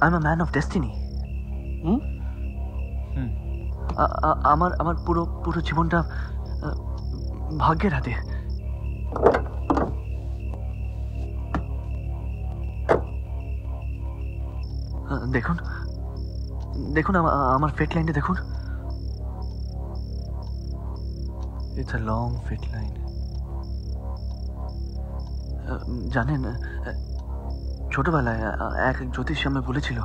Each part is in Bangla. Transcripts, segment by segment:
I am a man of destiny. আমার পুরো পুরো জীবনটা ভাগ্যের হাতে। দেখুন দেখুন আমার ফেট লাইনটা দেখুন। It's a long fate line. জানেন, ছোটবেলায় এক জ্যোতিষী আমায় বলেছিল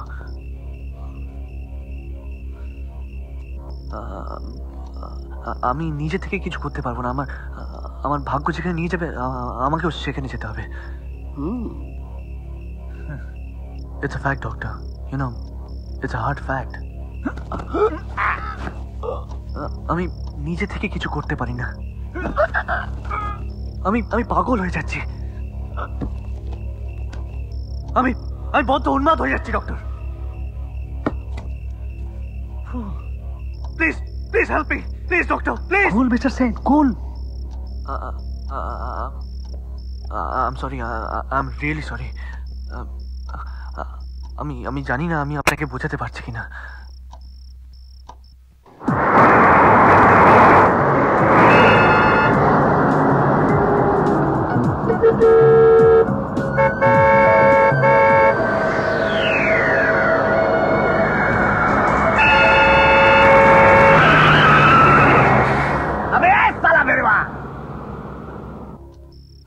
আমি নিজে থেকে কিছু করতে পারবো না, আমার ভাগ্য যেখানে নিয়ে যাবে আমাকেও সেখানে যেতে হবে। It's a fact, doctor. You know, it's a hard fact. আমি নিজে থেকে কিছু করতে পারি না। আমি পাগল হয়ে যাচ্ছি। আমি বদ্ধ উন্মাদ হয়ে যাচ্ছি doctor. Please please help me, please doctor, please. Cool mister Sen, cool. I'm sorry, I'm really sorry. আমি জানি না আমি আপনাকে বোঝাতে পারছি কিনা।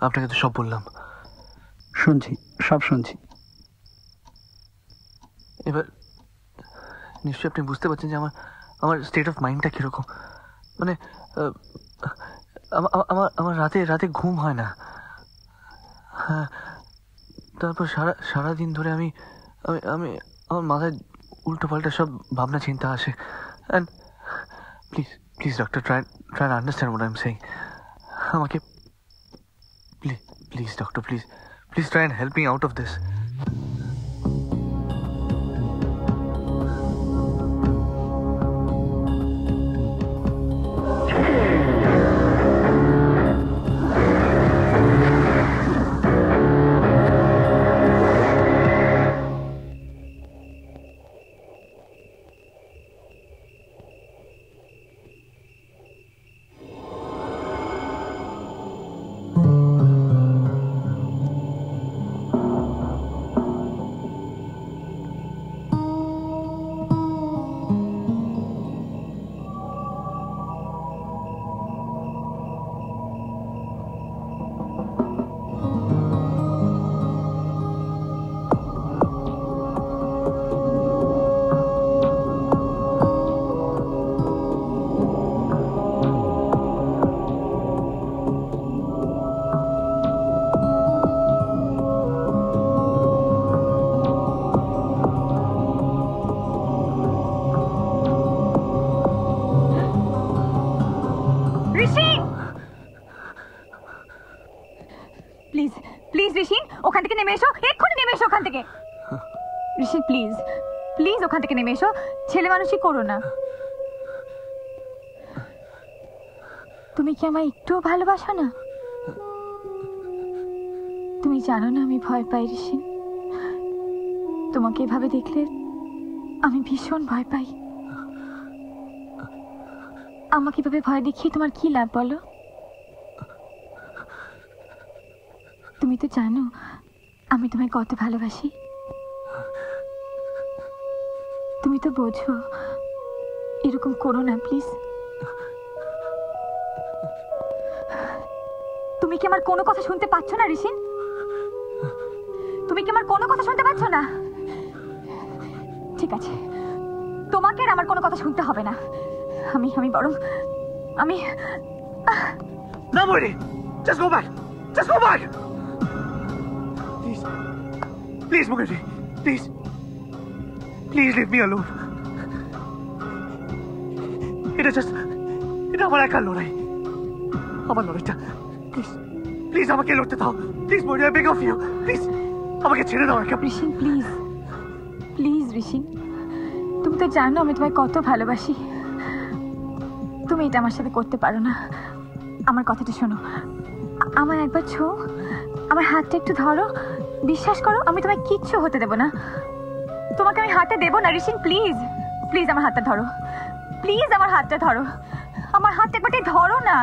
আপনাকে তো সব বললাম। শুনছি, সব শুনছি। এবার নিশ্চয়ই আপনি বুঝতে পারছেন যে আমার স্টেট অফ মাইন্ডটা কিরকম। মানে আমার রাতে ঘুম হয় না। হ্যাঁ, তারপর সারাদিন ধরে আমি আমার মাথায় উল্টো পাল্টা সব ভাবনা চিন্তা আসে। And please doctor, try to understand what I am saying. আমাকে please doctor, please try and help me out of this. ছেলে মানুষই করো না। তুমি কি আমায় একটুও ভালোবাসো না? তুমি জানো না আমি ভয় পাই ঋষি। তোমাকে এভাবে দেখলে আমি ভীষণ ভয় পাই। আমাকে এভাবে ভয় দেখিয়ে তোমার কি লাভ বলো? তুমি তো জানো আমি তোমায় কত ভালোবাসি। তুমি তো বোঝো। এরকম করো না প্লিজ। তুমি কি আমার কোনো কথা শুনতে পাচ্ছ না ঋষিন? তুমি কি আমার কোনো কথা শুনতে পাচ্ছ না? ঠিক আছে, তোমাকে আর আমার কোনো কথা শুনতে হবে না। আমি বরং আমি না মরি। Just go back. Just go back. Please Mukherjee, please leave me alone. এটা আমার একার লড়াই। আমার লড়াইটা প্লিজ আমাকে লড়তে দাও। প্লিজ মরি, I beg of you. Please আমাকে ছেড়ে দাও একা। ঋষিন প্লিজ ঋষিন, তুমি তো জানো আমি তোমায় কত ভালোবাসি। তুমি এটা আমার সাথে করতে পারো না। আমার কথাটা শোনো, আমার একবার ছো, আমার হাতটা একটু ধরো। বিশ্বাস করো আমি তোমায় কিচ্ছু হতে দেব না। তোমাকে আমি হাতটা দেবো না ঋষিন, প্লিজ প্লিজ আমার হাতটা ধরো, প্লিজ আমার হাতটা ধরো, আমার হাতটা একবারটি ধরো না,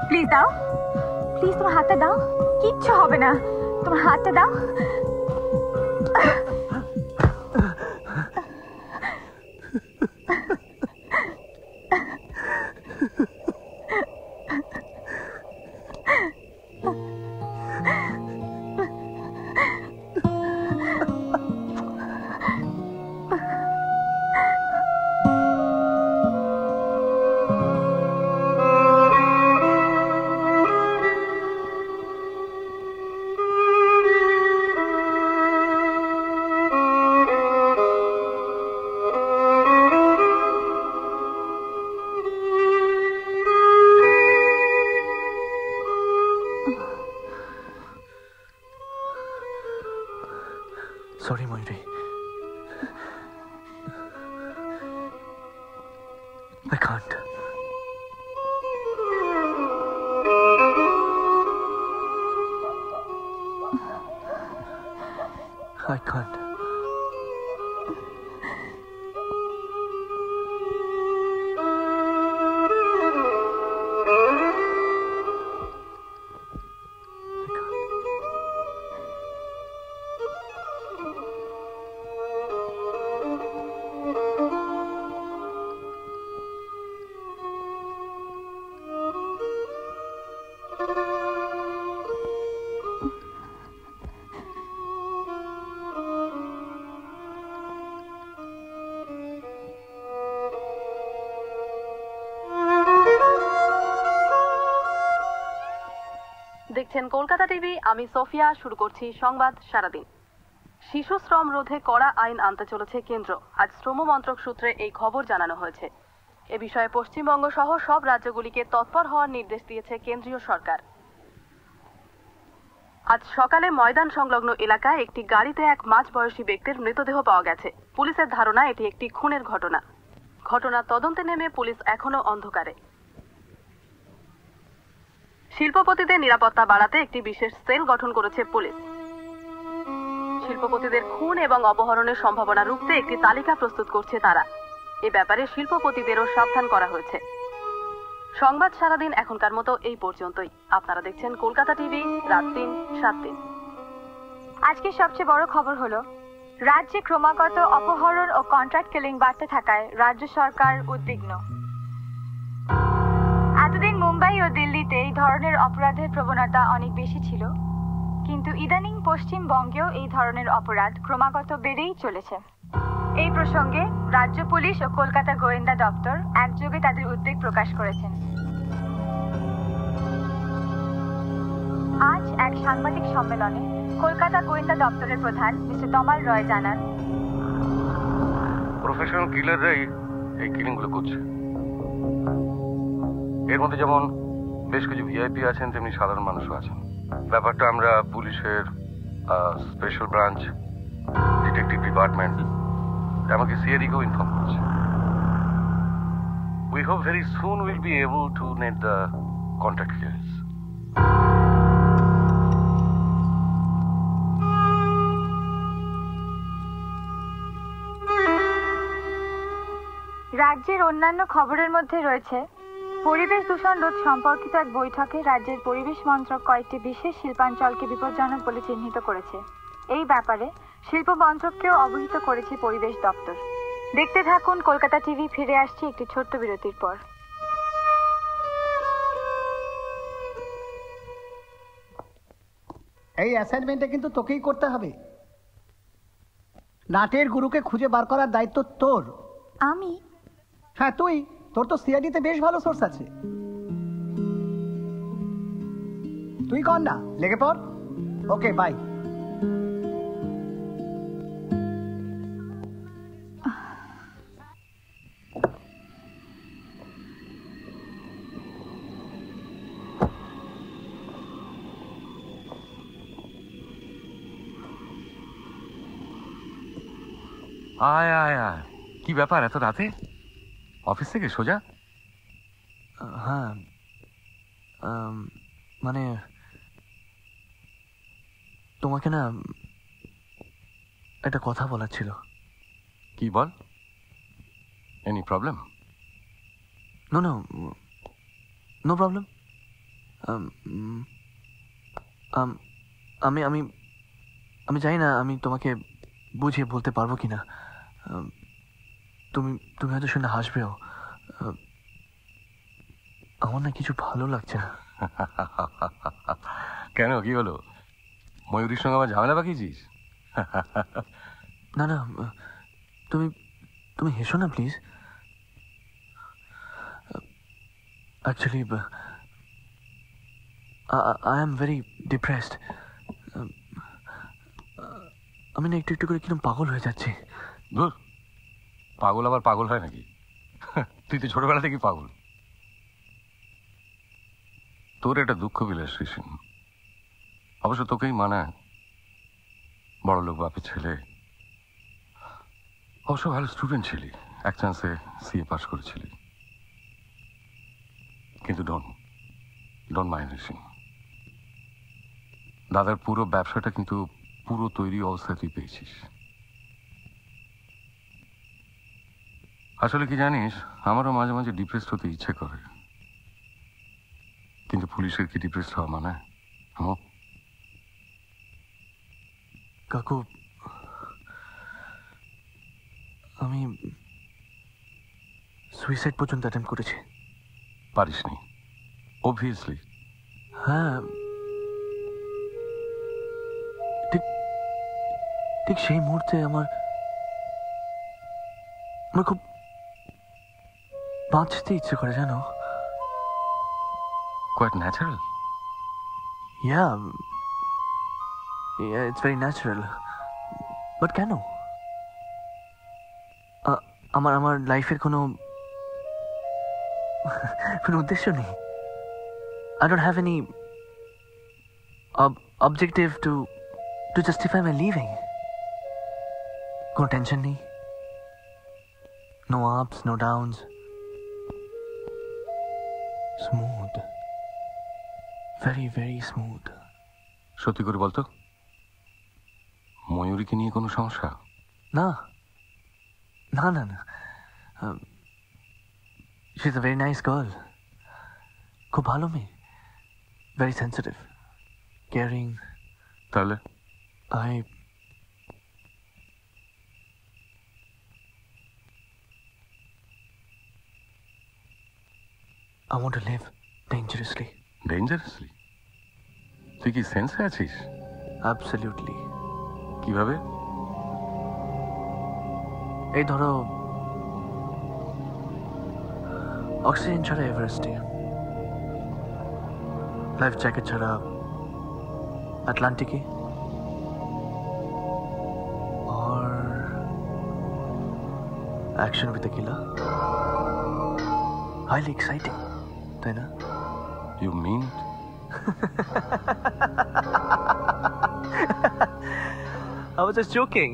প্লিজ দাও, প্লিজ তোমার হাতটা দাও, কিচ্ছু হবে না, তোমার হাতটা দাও। Sorry Mayuri, I can't. I can't. দেখছেন কলকাতা টিভি, আমি সোফিয়া। শুরু করছি সংবাদ সারাদিন। শিশু শ্রম রোধে কড়া আইন আনতে চলেছে কেন্দ্র। আজ শ্রম মন্ত্রক সূত্রে এই খবর জানানো হয়েছে। এ বিষয়ে পশ্চিমবঙ্গ সহ সব রাজ্যগুলিকে তৎপর হওয়ার নির্দেশ দিয়েছে কেন্দ্রীয় সরকার। আজ সকালে ময়দান সংলগ্ন এলাকায় একটি গাড়িতে এক মাঝবয়সী ব্যক্তির মৃতদেহ পাওয়া গেছে। পুলিশের ধারণা এটি একটি খুনের ঘটনা। ঘটনার তদন্তে নেমে পুলিশ এখনো অন্ধকারে। শিল্পপতিদের নিরাপত্তা বাড়াতে একটি বিশেষ সেল গঠন করেছে পুলিশ। শিল্পপতিদের খুন এবং অপহরণের সম্ভাবনা রুখতে একটি তালিকা প্রস্তুত করছে তারা। এ ব্যাপারে শিল্পপতিদেরও সাবধান করা হয়েছে। সংবাদ সারাদিন এখনকার মতো এই পর্যন্তই। আপনারা দেখছেন কলকাতা টিভি, রাত ৩:০৭। আজকে সবচেয়ে বড় খবর হলো রাজ্যে ক্রমাগত অপহরণ ও কন্ট্রাক্ট কিলিং বাড়তে থাকায় রাজ্য সরকার উদ্বিগ্ন। এতদিন মুম্বাই ও দিল্লিতে এই ধরনের অপরাধের প্রবণতা অনেক বেশি ছিল, কিন্তু ইদানিং পশ্চিমবঙ্গেও এই ধরনের অপরাধ ক্রমাগত বেড়েই চলেছে। এই প্রসঙ্গে রাজ্য পুলিশ ও কলকাতা গোয়েন্দা দপ্তর একযোগে তাদের উদ্বেগ প্রকাশ করেছেন। আজ এক সাংবাদিক সম্মেলনে কলকাতা গোয়েন্দা দপ্তরের প্রধান মিস্টার তমাল রয় জানান, প্রফেশনাল কিলাররাই এই কিলিংগুলো করছে। এর মধ্যে যেমন বেশ কিছু ভিআইপি আছেন, তেমনি সাধারণ মানুষও আছেন। ব্যাপারটা আমরা পুলিশের স্পেশাল ব্রাঞ্চ, ডিটেকটিভ ডিপার্টমেন্ট, এমনকি সিআইডিকেও ইনফর্ম করছে। We hope very soon we'll be able to net the contact killers. রাজ্যের অন্যান্য খবরের মধ্যে রয়েছে পরিবেশ দূষণ রোধ সম্পর্কিত এক বৈঠকে রাজ্যের পরিবেশ মন্ত্রক কয়েকটি বিশেষ শিল্পাঞ্চলকে বিপজ্জনক বলে চিহ্নিত করেছে। এই ব্যাপারে শিল্প মন্ত্রককেও অবহিত করেছে পরিবেশ দপ্তর। দেখতে থাকুন কলকাতা টিভি। ফিরে আসছি একটি ছোট্ট বিরতির পর। এই অ্যাসাইনমেন্টটা কিন্তু তোকেই করতে হবে। নাটের গুরুকে খুঁজে বার করার দায়িত্ব তোর। আমি? হ্যাঁ তুই। তোর তো সিআইডিতে বেশ ভালো সোর্স আছে। তুই কর না, লেগে পড়। ওকে, বাই। আয় আয় আয়, কি ব্যাপার এত রাতে? অফিস থেকে সোজা? হ্যাঁ, মানে তোমাকে না একটা কথা বলার ছিল। কি বল? Any problem? No no, no problem. আমি আমি আমি জানি না আমি তোমাকে বুঝিয়ে বলতে পারবো কি না। তুমি তুমি হয়তো শুনে হাসবেও। আমার না কিছু ভালো লাগছে না। কেন, কি হলো? ময়ূরীর সঙ্গে আমার ঝামেলা পাকিয়েছিস? না না, তুমি তুমি হেসো না please. Actually I am very depressed. আমি না একটু একটু করে কিরকম পাগল হয়ে যাচ্ছি। ধুর, পাগল আবার পাগল হয় নাকি? তুই তো ছোটবেলা থেকেই পাগল। তোর একটা দুঃখ বিলাস ঋষি, অবশ্য তোকেই মানায়। বড় লোক বাপের ছেলে, অবশ্য ভালো স্টুডেন্ট ছিলি, এক চান্সে সিএ পাস করেছিলি। কিন্তু ডোন্ট মাইন্ড ঋষি, দাদার পুরো ব্যবসাটা কিন্তু পুরো তৈরি অবস্থায় তুই পেয়েছিস। আসলে কি জানিস, আমারও মাঝে মাঝে ডিপ্রেসড হতে ইচ্ছে করে, কিন্তু পুলিশের কি ডিপ্রেসড হওয়া মানে? কাকু, আমি সুইসাইড পর্যন্ত অ্যাটেম্প করেছি। পারিসনি? অবভিয়াসলি। হ্যাঁ, ঠিক ঠিক সেই মুহূর্তে আমার খুব বাঁচতে ইচ্ছে করে, জানো। Quite natural. Yeah, it's very natural. But কেন? আমার লাইফের কোনো উদ্দেশ্য নেই। I don't have any objective to justify my leaving. কোনো টেনশন নেই, no ups, no downs. Smooth, very very smooth. সত্যি করে বলতো, ময়ূরীকে নিয়ে কোনো সমস্যা? না না না না, she's a very nice girl. খুব ভালো মেয়ে, very sensitive, caring. তাহলে I want to live dangerously. Dangerously? তুই কি সেন্সে আছিস? Absolutely. কিভাবে? এই ধরো, অক্সিজেন ছাড়া এভারেস্টে, লাইফ জ্যাকেট ছাড়া আটলান্টিকে, और action with the killer. Highly exciting, তাই না? You mean? I was just joking.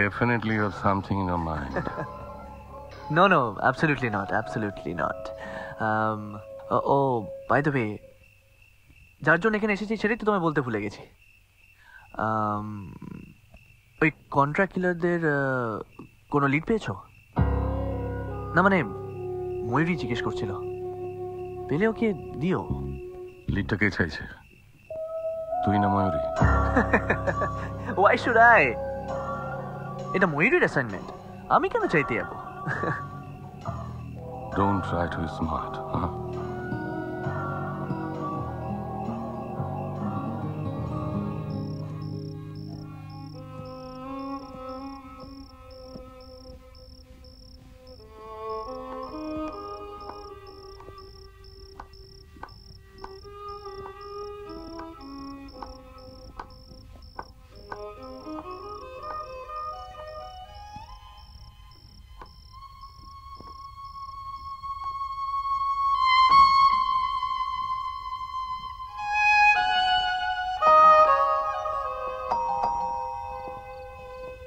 Definitely you have something in your mind. No, absolutely not, absolutely not. Oh, by the way, যার জন্য এখানে এসেছি সেটাই তো তোমায় বলতে ভুলে গেছি। ওই কন্ট্রাক্ট কিলারদের কোনো লিড পেয়েছো? না মানে ময়ূরী জিজ্ঞেস করছিল, পেলে ওকে দিও। লিডটা কে চাইছে, তুই না ময়ূরী? Why should I? এটা ময়ূরীর অ্যাসাইনমেন্ট, আমি কেন চাইতে যাবো? Don't try to be smart, huh?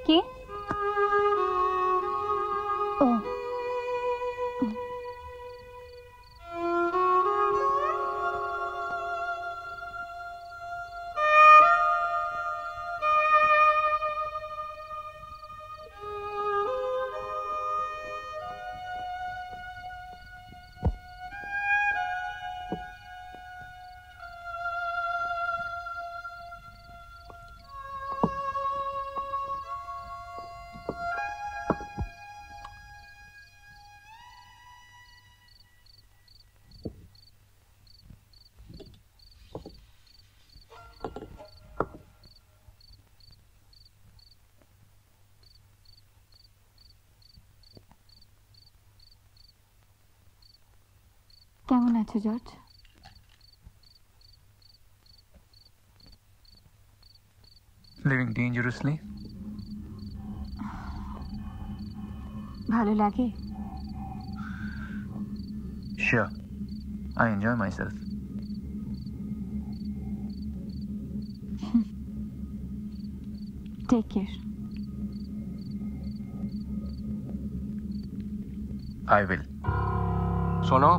কে? ও, কেমন আছো জর্জ? Living dangerously? ভালো লাগে? Sure. I enjoy myself. Take care. I will. শোনো,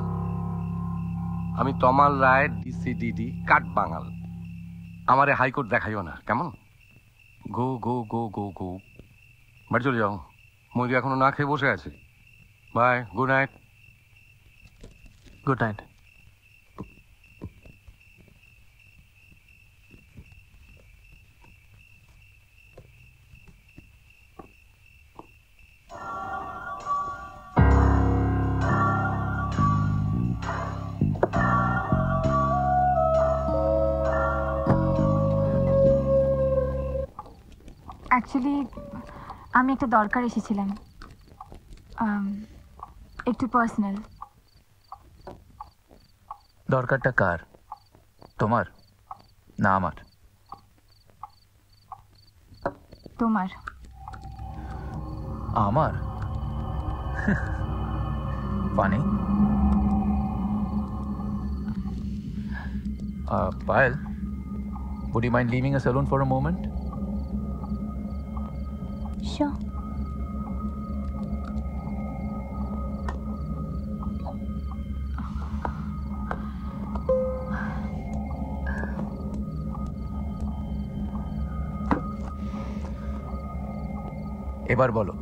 আমি তমাল রায় ডিসিডিডি কাঠবাঙাল। আমারে হাইকোর্ট দেখাইও না, কেমন? গো গো গো গো গো। বাড়ি চলে যাও, ময়ূরী এখনো না খেয়ে বসে আছে। Bye, good night. Good night. Actually আমি একটা দরকার এসেছিলাম, একটু পার্সোনাল। দরকারটা কার? তোমার না আমার? তোমার। আমার? Funny. Payal, would you mind leaving us alone for a moment? Sure. এবার বলো,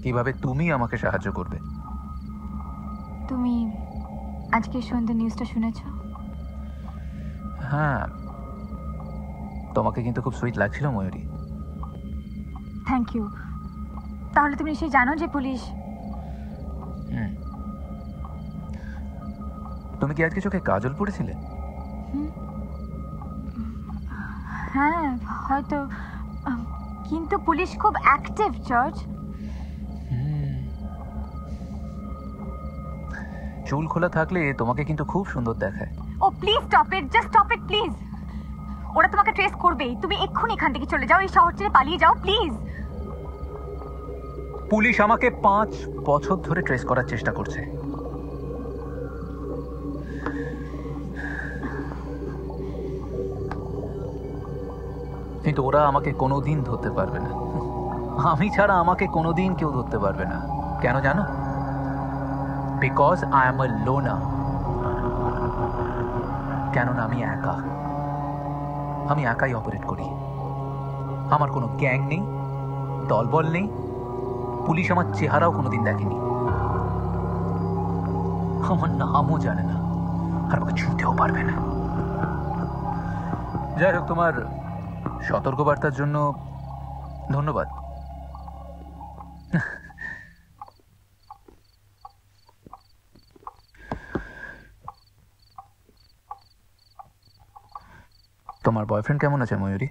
কিভাবে তুমি আমাকে সাহায্য করবে? তুমি আজকে সন্ধ্যে নিউজটা শুনেছো? হ্যাঁ, তোমাকে কিন্তু খুব সুইট লাগছিল ময়ূরী। Thank you. তাহলে তুমি নিশ্চয়ই জানো যে পুলিশ। তুমি কি আজকে চোখে কাজল পড়েছিলে? হ্যাঁ হয়তো, কিন্তু পুলিশ খুব অ্যাক্টিভ জর্জ। চুল খোলা থাকলে তোমাকে কিন্তু খুব সুন্দর দেখায়। Oh please stop it, just stop it please. ওরা তোমাকে ট্রেস করবেই, তুমি এক্ষুনি এখান থেকে চলে যাও, এই শহর ছেড়ে পালিয়ে যাও প্লিজ। পুলিশ আমাকে 5 বছর ধরে ট্রেস করার চেষ্টা করছে। কিন্তু ওরা আমাকে কোনোদিন ধরতে পারবে না। আমি ছাড়া আমাকে কোনোদিন কেউ ধরতে পারবে না। কেন জানো? Because I am a loner. কেননা আমি একা, আমি একাই অপারেট করি। আমার কোনো গ্যাং নেই, দলবল নেই, পুলিশ আমার চেহারাও কোনোদিন দেখেনি, আমার নামও জানে না, আর আমাকে ছুঁতেও পারবে না। যাই হোক, তোমার সতর্কবার্তার জন্য ধন্যবাদ। তোমার বয়ফ্রেন্ড কেমন আছে ময়ূরী?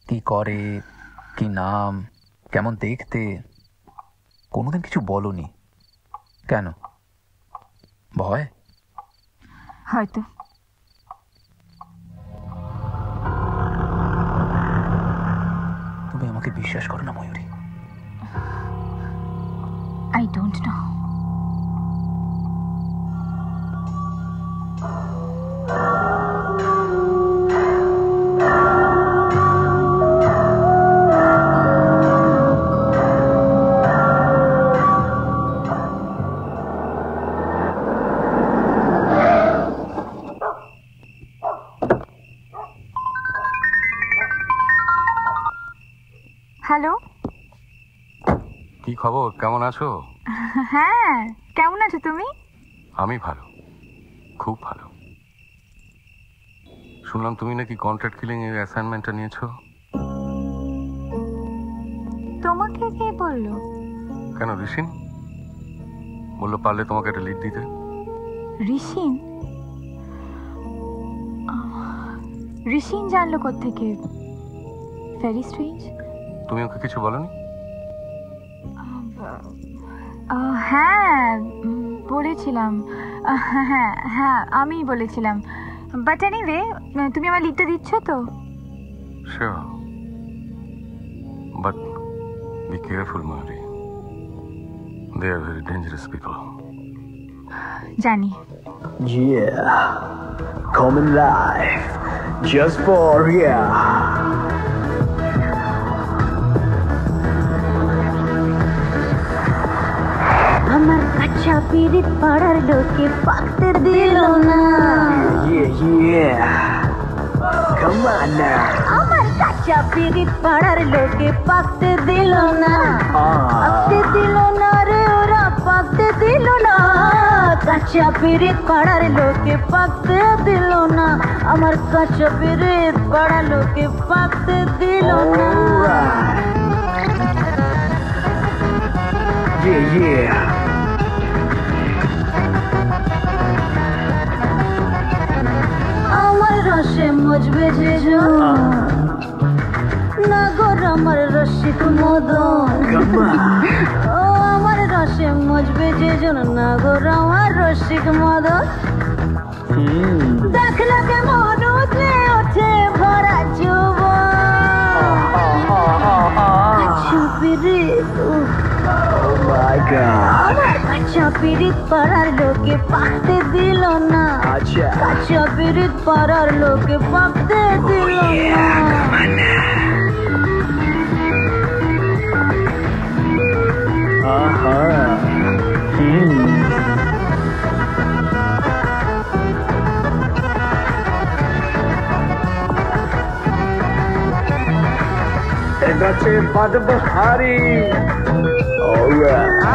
কি করে, কি নাম, কেমন দেখতে? কোনোদিন কিছু বলনি কেন? ভয়? হয়তো। তুমি আমাকে বিশ্বাস করো না Mayuri? I don't know. Hello, কি খবর, কেমন আছো? হ্যাঁ কেমন আছো তুমি? আমি ভালো, খুব ভালো। শুনলাম তুমি নাকি কন্ট্রাক্ট কিলিং এর অ্যাসাইনমেন্টটা নিয়েছো। তোমাকে কে বললো? কেন, ঋষিন বললো পারলে তোমাকে একটা লিড দিতে। ঋষিন? ঋষিন জানলো কোত্থেকে? Very strange. তুমি ওকে কিছু বলনি? হ্যাঁ বলেছিলাম। হ্যাঁ হ্যাঁ আমিই বলেছিলাম। বাট এনিওয়ে তুমি আমার লিডটা দিচ্ছ তো? Sure. But be careful, Mary. They are very dangerous people. জানি। Yeah, coming live just for ya. আমার কাঁচা পিরিত পাড়ার লোকে পাকতে দিল না। Yeah, yeah. Come on now. আমার কাঁচা পিরিত পাড়ার লোকে পাকতে দিল না। পাকতে দিল না রে ওরা, পাকতে দিল না। কাঁচা পিরিত পাড়ার লোকে পাকতে দিল না। আমার কাঁচা পিরিত পাড়ার লোকে পাকতে দিল না। Yeah, yeah. আমার রসে মজবে যে নাগর আমার রসিক মদন। Come on. ও আমার রসে মজবে যে নাগর আমার রসিক মদন। দেখ না কেমন উঠে ওঠে ভরা যৌবন। Oh my God. আমার কাঁচা পিরিত পাড়ার লোকে পাকতে দিল না। Acha. কাঁচা পিরিত পাড়ার লোকে পাকতে দিল না। গাছে বাঁধব হারি।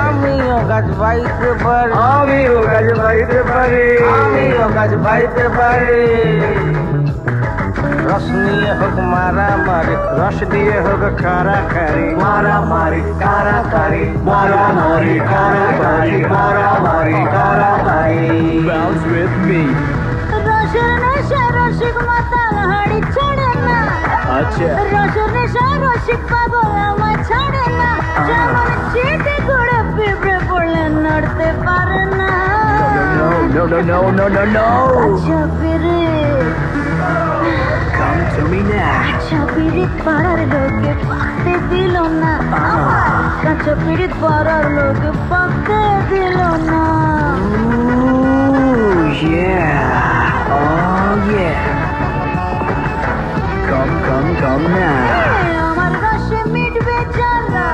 আমিও গাছ বাইতে পারি, আমিও গাছ বাইতে পারি, আমিও গাছ বাইতে পারি। রস নিয়ে হোক মারামারি, রস দিয়ে হোক কারাকারি, মারামারি কারাকারি, মারামারি কারাকারি, মারামারি কারাকারি। Bounce with me. রসের নেশা রসিক মাতাল হাড়ি ছাড়ে না। আচ্ছা। রসের নেশা রসিক পাগল আমার ছাড়ে না। যেমন চেটে করে পিঁপড়ে পড়লে নড়তে পারে না। No, no, no, no, no, no. কাঁচা পিরিত, Come to me now. কাঁচা পিরিত পাড়ার লোকে পাকতে দিল না। আমার কাঁচা পিরিত পাড়ার লোকে পাকতে দিল না। Ooh, yeah. Oh, yeah. Come, come, come now. আমার রসে মিটবে জ্বালা,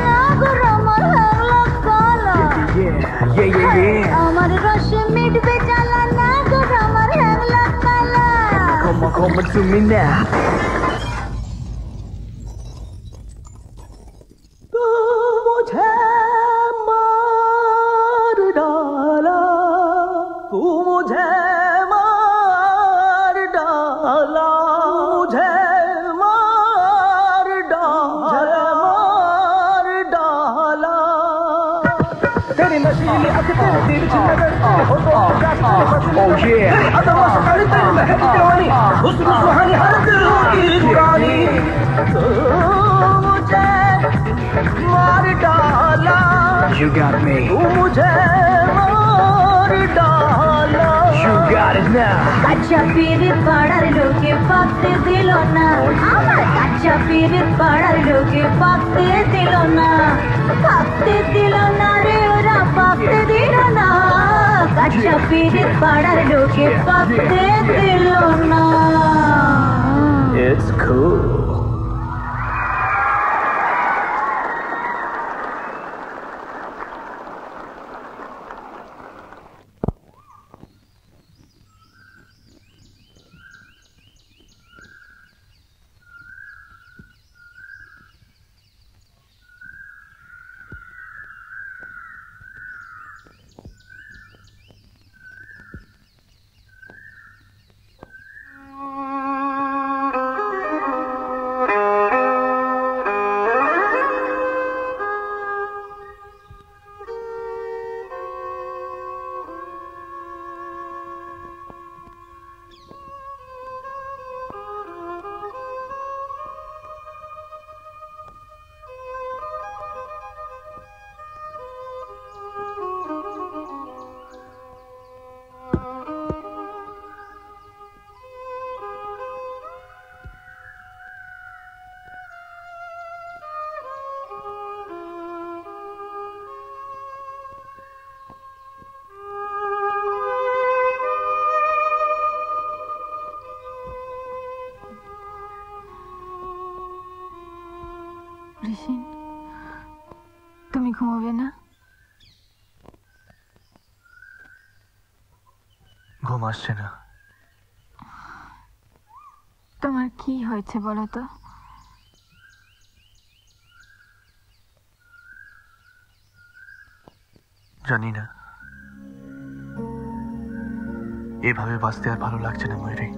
নাগর আমার হ্যাংলা কালা। Yeah, yeah, yeah, yeah. আমার রসে মিটবে জ্বালা, নাগর আমার হ্যাংলা কালা। Come to me now. मुझे मार डाला, तू मुझे मार डाला, मुझे मार डाला, मार डाला। तेरी नशीली अख तेरी तिरछी नजर, होठों पे प्यास तेरे बदले Oh, yeah. अदवा से कड़ी तेरी महक जवानी, हुस्न सुहानी हर दिल की पुरानी। तू मुझे मार डाला, You got me. तू मुझे मार डाला। You got it now. কাঁচা পিরিত পাড়ার লোকে পাকতে দিল না। আমার কাঁচা পিরিত পাড়ার লোকে পাকতে দিল না। পাকতে দিল না রে ওরা, পাকতে দিল না। কাঁচা পিরিত পাড়ার লোকে পাকতে দিল না। It's cool. ঋষি, তুমি ঘুমাবে না? ঘুম আসছে না। তোমার কি হয়েছে বলো তো? জানি না, এভাবে বাঁচতে আর ভালো লাগছে না ময়ূরী।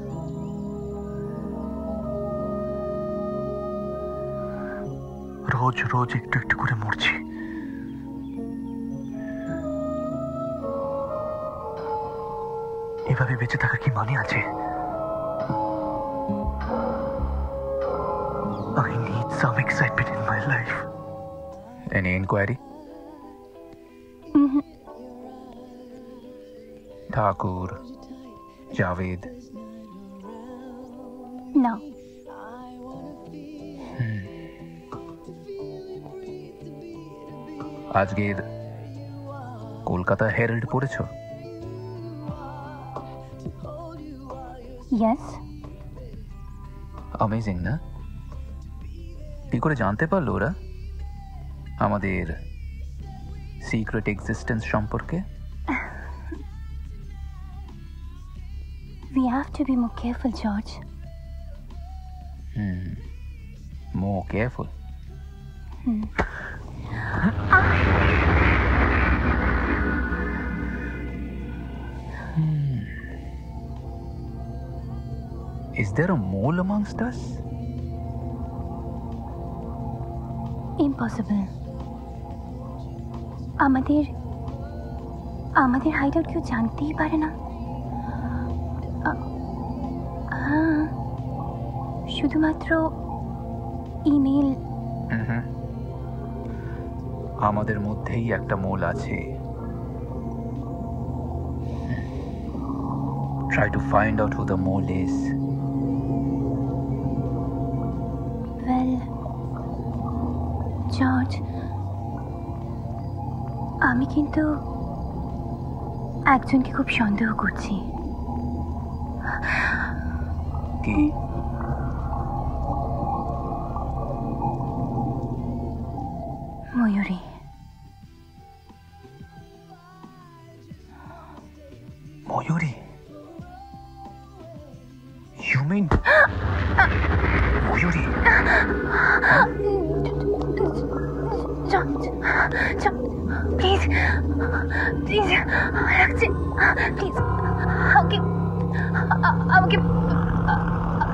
রোজ রোজ একটু একটু করে মরছি। এভাবে বেঁচে থাকার কি মানে আছে? I need some excitement in my life. Any inquiry? Thakur, Javed? No. আজকের কলকাতা হেরাল্ড পড়েছো? Yes. অ্যামেজিং না? কি করে জানতে পারলো ওরা আমাদের সিক্রেট এক্সিস্টেন্স সম্পর্কে? We have to be more careful, George. More careful. Is there a mole amongst us? Impossible. আমাদের হাইডআউট কেউ জানতেই পারে না। শুধুমাত্র ইমেল। আমাদের মধ্যেই একটা মোল আছে। Try to find out who the mole is. Well, George, আমি কিন্তু একজনকে খুব সন্দেহ করছি। কি? ময়ূরী। ময়ূরী? You mean Mayuri? Please please লাগছে, প্লিজ আমাকে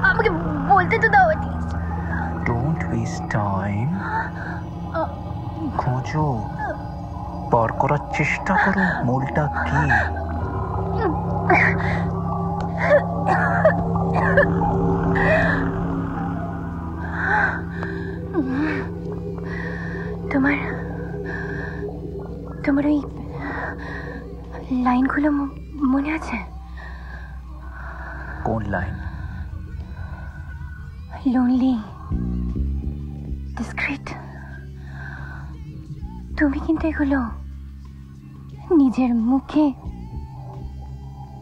আমাকে বলতে তো দাও প্লিজ। Don't waste time. খোঁজো, পার করার চেষ্টা করো মোলটা কি। তোমার ওই লাইনগুলো মনে আছে? কোন লাইন? Lonely, discrete. তুমি কিন্তু এগুলো নিজের মুখে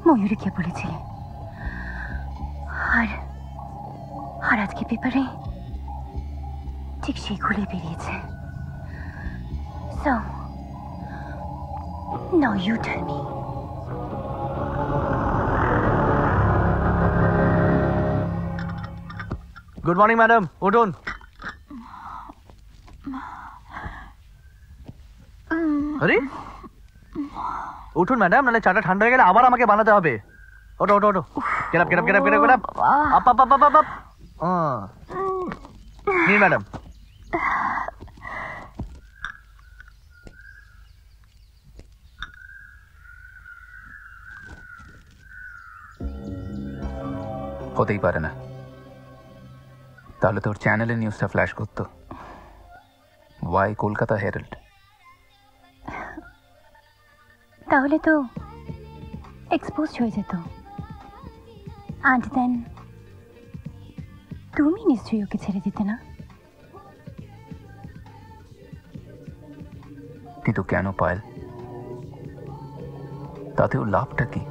ময়ূরীকে বলেছিলে, আর আজকে পেপারে ঠিক সেগুলোই বেরিয়েছে। So, now you tell me. Good morning madam, উঠুন। আরে উঠুন ম্যাডাম, নাহলে চাটা ঠান্ডা হয়ে গেলে আবার আমাকে বানাতে হবে। ওঠো ওঠো ওঠো, get up get up get up get up get up up up up up up. নিন ম্যাডাম। হতেই পারে না, তাহলে তোর চ্যানেলে নিউজটা ফ্ল্যাশ করতো। Why Kolkata herald? তাহলে তো এক্সপোজ হয়ে যেত, and then তুমি নিশ্চয়ই ওকে ছেড়ে দিতে না। কিন্তু কেন পায়েল? তাতে ওর লাভটা কি?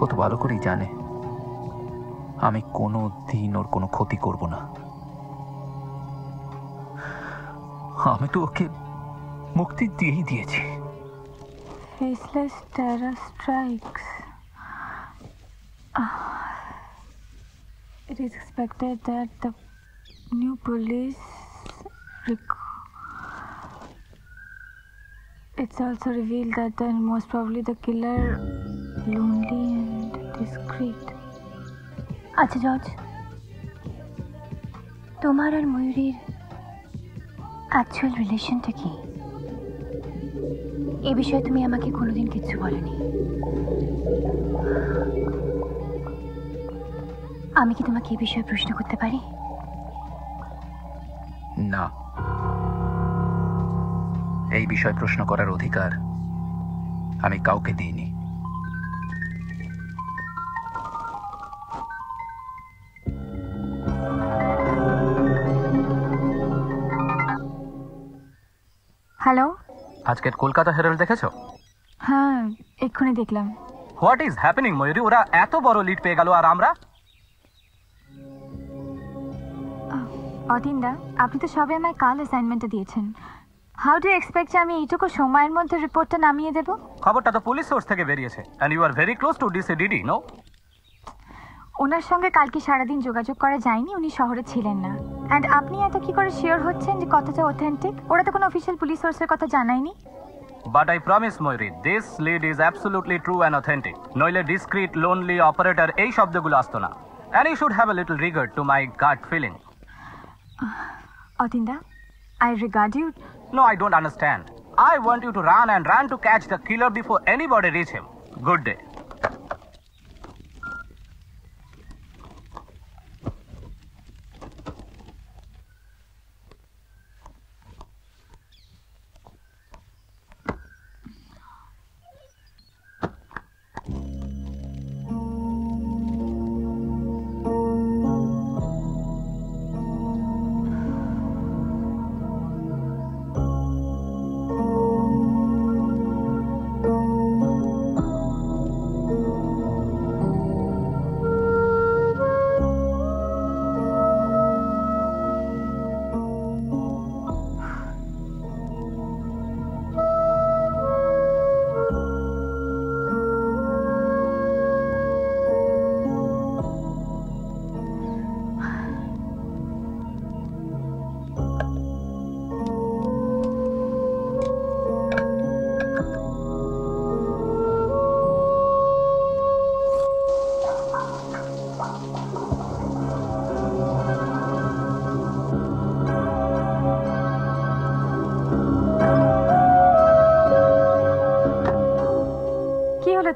ও তো ভালো করেই জানে আমি কোনো দিন ওর কোনো ক্ষতি করব না। আমি তো ওকে মুক্তি দিয়েই দিয়েছি। Faceless terror strikes. It is expected that the new police it's also revealed that then most probably the killer lonely and discreet. আচ্ছা জর্জ, তোমার আর ময়ূরীর অ্যাকচুয়াল রিলেশনটা কি? এ বিষয়ে তুমি আমাকে কোনোদিন কিচ্ছু বলনি। আমি কি তোমাকে এই বিষয়ে প্রশ্ন করতে পারি? না, এই বিষয়ে প্রশ্ন করার অধিকার আমি কাউকে দিইনি। হ্যালো, আজকের কলকাতা হেরাল্ড দেখেছো? হ্যাঁ এক্ষুনি দেখলাম। হোয়াট ইজ হ্যাপেনিং ময়ূরী? ওরা এত বড় লিড পেয়ে গেল আর আমরা? অতীনদা, আপনি তো সবে আমায় কাল অ্যাসাইনমেন্টটা দিয়েছেন। হাউ ডু এক্সপেক্ট যে আমি এইটুকু সময়ের মধ্যে রিপোর্টটা নামিয়ে দেব? খবরটা তো পুলিশ সোর্স থেকে বেরিয়েছে and you are very close to ডিসিডিডি, নো? ওনার সঙ্গে কালকে সারাদিন যোগাযোগ করা যায়নি, উনি শহরে ছিলেন না। অ্যান্ড আপনি এত কি করে শিওর হচ্ছেন যে কথাটা অথেন্টিক? ওরা তো কোনো অফিসিয়াল পুলিশ সোর্সের কথা জানায়নি। But I promise Mayuri, this lead is absolutely true and authentic. নইলে ডিসক্রিট, লোনলি, অপারেটর এই শব্দগুলো আসতো না। And you should have a little regard to my gut feeling. অতীনদা, I regard you. No, I don't understand. I want you to run and run to catch the killer before anybody reach him. Good day.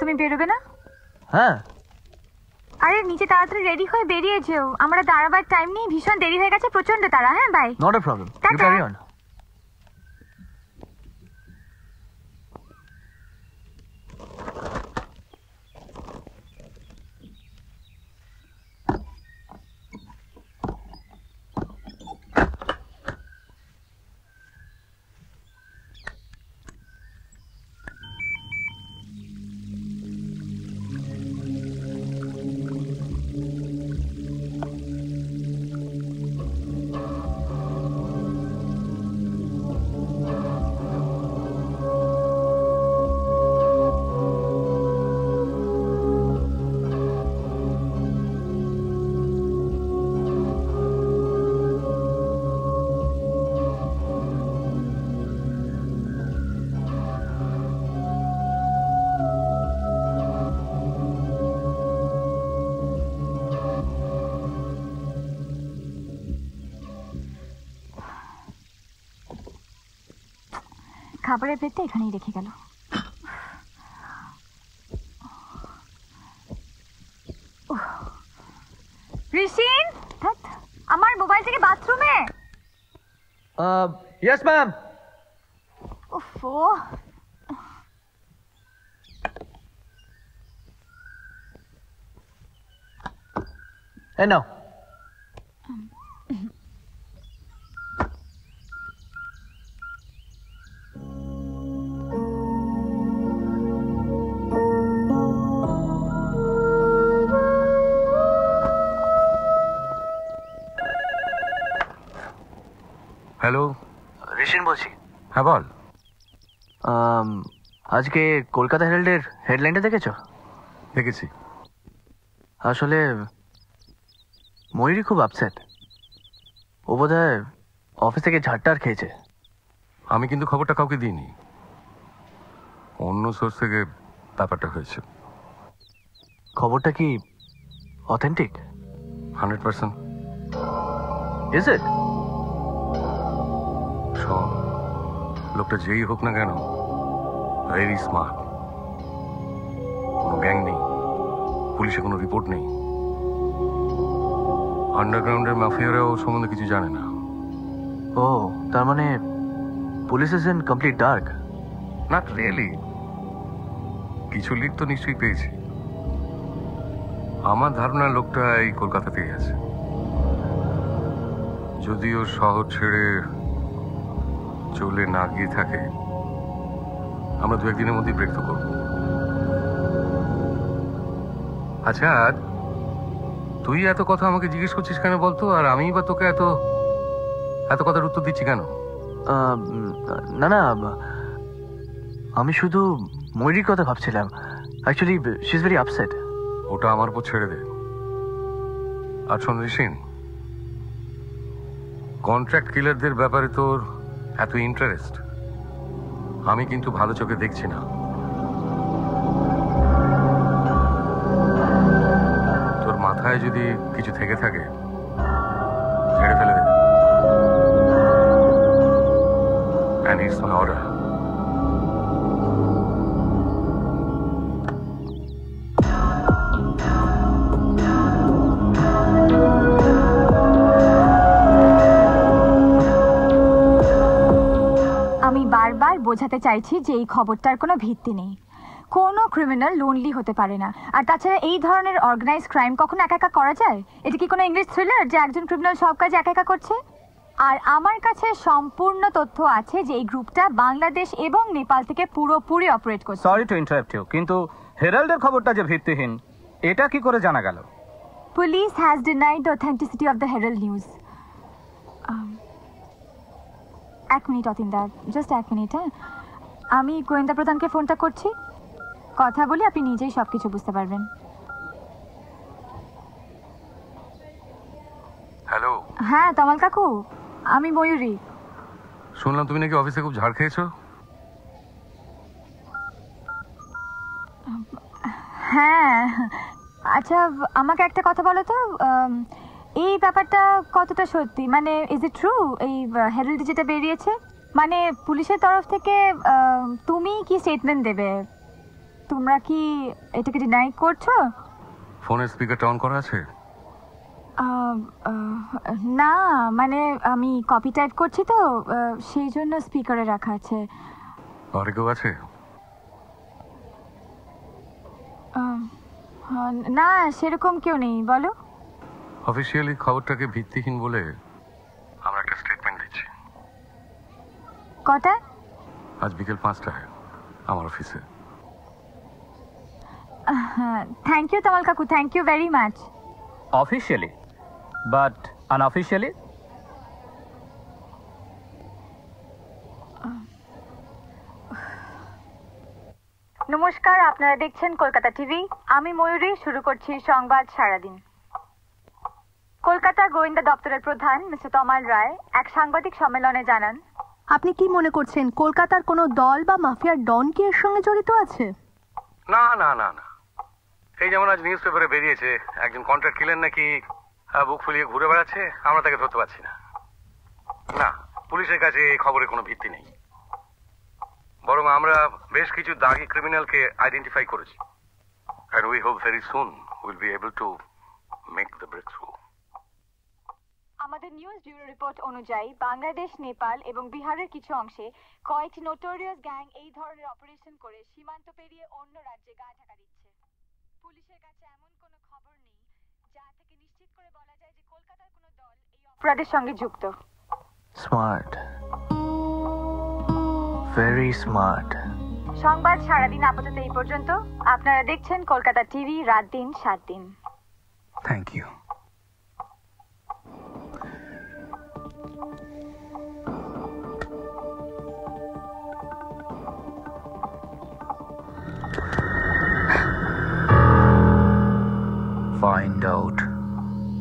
তুমি বেরোবে না? হ্যাঁ। আরে নিচে তাড়াতাড়ি রেডি হয়ে বেরিয়ে যেও, আমরা দাঁড়াবার টাইম নেই, ভীষণ দেরি হয়ে গেছে, প্রচন্ড তাড়া। হ্যাঁ bye. Not a problem, you carry on. খাবারের প্লেটটা এখানেই রেখে গেল। ঋষিন, আমার মোবাইল থেকে বাথরুমে। Yes ma'am. ওফো, এই নাও। হ্যালো ঋষিন বলছি। হ্যাঁ বল। আজকে কলকাতা হেরাল্ডের হেডলাইনটা দেখেছো? দেখেছি। আসলে ময়ূরী খুব আপসেট। ও বোধহয় অফিস থেকে ঝাড়টার খেয়েছে। আমি কিন্তু খবরটা কাউকে দিইনি, অন্য সোর্স থেকে ব্যাপারটা হয়েছে। খবরটা কি অথেন্টিক? 100%। Is it? শোন, লোকটা যেই হোক না কেন, ভেরি স্মার্ট। কোনো গ্যাং নেই, পুলিশে কোনো রিপোর্ট নেই, আন্ডারগ্রাউন্ডের মাফিয়ারা ও সম্বন্ধে কিছু জানে না। ও, তার মানে police is in complete dark? Not really, কিছু লিড তো নিশ্চয়ই পেয়েছি। আমার ধারণা লোকটা এই কলকাতাতেই আছে। যদিও শহর ছেড়ে চলে না গিয়ে থাকে, আমরা দু একদিনের মধ্যেই ব্রেক তো করব। আচ্ছা, তুই এত কথা আমাকে জিজ্ঞেস করছিস কেন বলতো? আর আমি বা তোকে এত এত কথার উত্তর দিচ্ছি কেন? না না, আমি শুধু ময়ূরীর কথা ভাবছিলাম। Actually she is very upset. ওটা আমার উপর ছেড়ে দে। আর শোন ঋষিন, কন্ট্রাক্ট কিলারদের ব্যাপারে তোর এত ইন্টারেস্ট আমি কিন্তু ভালো চোখে দেখছি না। তোর মাথায় যদি কিছু থেকে থাকে ঝেড়ে ফেলে দে। And it's my order. আমি বারবার বোঝাতে চাইছি যে এই খবরটার কোনো ভিত্তি নেই। কোনো ক্রিমিনাল লোনলি হতে পারে না। আর তাছাড়া এই ধরনের অর্গানাইজ ক্রাইম কখনো একা একা করা যায়? এটা কি কোনো ইংলিশ থ্রিলার যে একজন ক্রিমিনাল সব কাজ একা একা করছে? আর আমার কাছে সম্পূর্ণ তথ্য আছে যে এই গ্রুপটা বাংলাদেশ এবং নেপাল থেকে পুরোপুরি অপারেট করছে। সরি টু ইন্টারাপ্ট ইউ, কিন্তু হেরাল্ডের খবরটা যে ভিত্তিহীন, এটা কি করে জানা গেল? Police has denied the authenticity of the Herald news. এক মিনিট অতীন্দার, জাস্ট এক মিনিট। হ্যাঁ, আমি গোয়েন্দা প্রধানকে ফোনটা করছি, কথা বলি, আপনি নিজেই সব কিছু বুঝতে পারবেন। হ্যালো। হ্যাঁ তমাল কাকু, আমি ময়ূরী। শুনলাম তুমি নাকি অফিসে খুব ঝাড় খেয়েছো। হ্যাঁ, আচ্ছা আমাকে একটা কথা বলো তো, এই ব্যাপারটা কতটা সত্যি? মানে ইজ ইট ট্রু এই হেরাল্ডে যেটা বেরিয়েছে? মানে পুলিশের তরফ থেকে তুমি কি স্টেটমেন্ট দেবে? তোমরা কি এটাকে ডিনাই করছো? ফোনের স্পিকারটা অন করা আছে? না, মানে আমি কপি টাইপ করছি তো, সেই জন্য স্পিকারে রাখা আছে। ঘরে কেউ আছে? না, সেরকম কেউ নেই। বলো। অফিসিয়ালি খবরটাকে ভিত্তিহীন বলে আমরা একটা স্টেটমেন্ট দিচ্ছি। কটা? আজ বিকেল 5টায় আমার অফিসে। থ্যাংক ইউ তমাল কাকু, thank you very much. Officially, but unofficially? নমস্কার, আপনারা দেখছেন কলকাতা টিভি। আমি ময়ূরী, শুরু করছি সংবাদ সারাদিন। কলকাতা গোয়েন্দা দপ্তরের প্রধান মিস্টার তমাল রায় এক সাংবাদিক সম্মেলনে জানান, আপনি কি মনে করছেন কলকাতার কোনো দল বা মাফিয়ার ডন কি এর সঙ্গে জড়িত আছে? না না না না, এই যেমন আজ নিউজ পেপারে বেরিয়েছে একজন কন্ট্রাক্ট কিলার নাকি বুক ফুলিয়ে ঘুরে বেড়াচ্ছে, আমরা তাকে ধরতে পারছি না। না, পুলিশের কাছে এই খবরের কোনো ভিত্তি নেই। বরং আমরা বেশ কিছু দাগি ক্রিমিনালকে আইডেন্টিফাই করেছি। And we hope very soon we'll be able to make the breakthrough. আমাদের নিউজ ব্যুরো রিপোর্ট অনুযায়ী বাংলাদেশ, নেপাল এবং বিহারের কিছু অংশে কয়েকটি নোটোরিয়াস গ্যাং এই ধরনের অপারেশন করে সীমান্ত পেরিয়ে অন্য রাজ্যে গা ঢাকা দিচ্ছে। পুলিশের কাছে এমন কোনো খবর নেই যা থেকে নিশ্চিত করে বলা যায় যে কলকাতার কোনো দল এই অপরাধের সঙ্গে যুক্ত। Smart, very smart. সংবাদ সারাদিন আপাতত এই পর্যন্ত। আপনারা দেখছেন কলকাতা টিভি, রাত দিন 7 দিন। Thank you. find out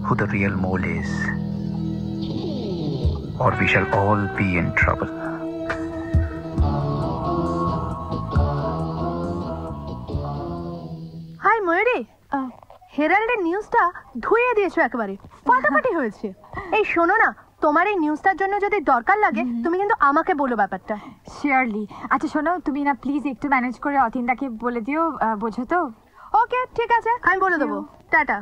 who the real mole is, or we shall all be in trouble. Hi Mayuri, হেরাল্ডের নিউজটা ধুয়ে দিয়েছো একেবারে, ফাটাফাটি হয়েছে। এই শোনো না, তোমার এই নিউজটার জন্য যদি দরকার লাগে তুমি কিন্তু আমাকে বলো ব্যাপারটা। শিওরলি। আচ্ছা শোনো, তুমি না প্লিজ একটু ম্যানেজ করে অতীনদাকে বলে দিও, বোঝো তো? ওকে ঠিক আছে, আমি বলে দেবো। টাটা।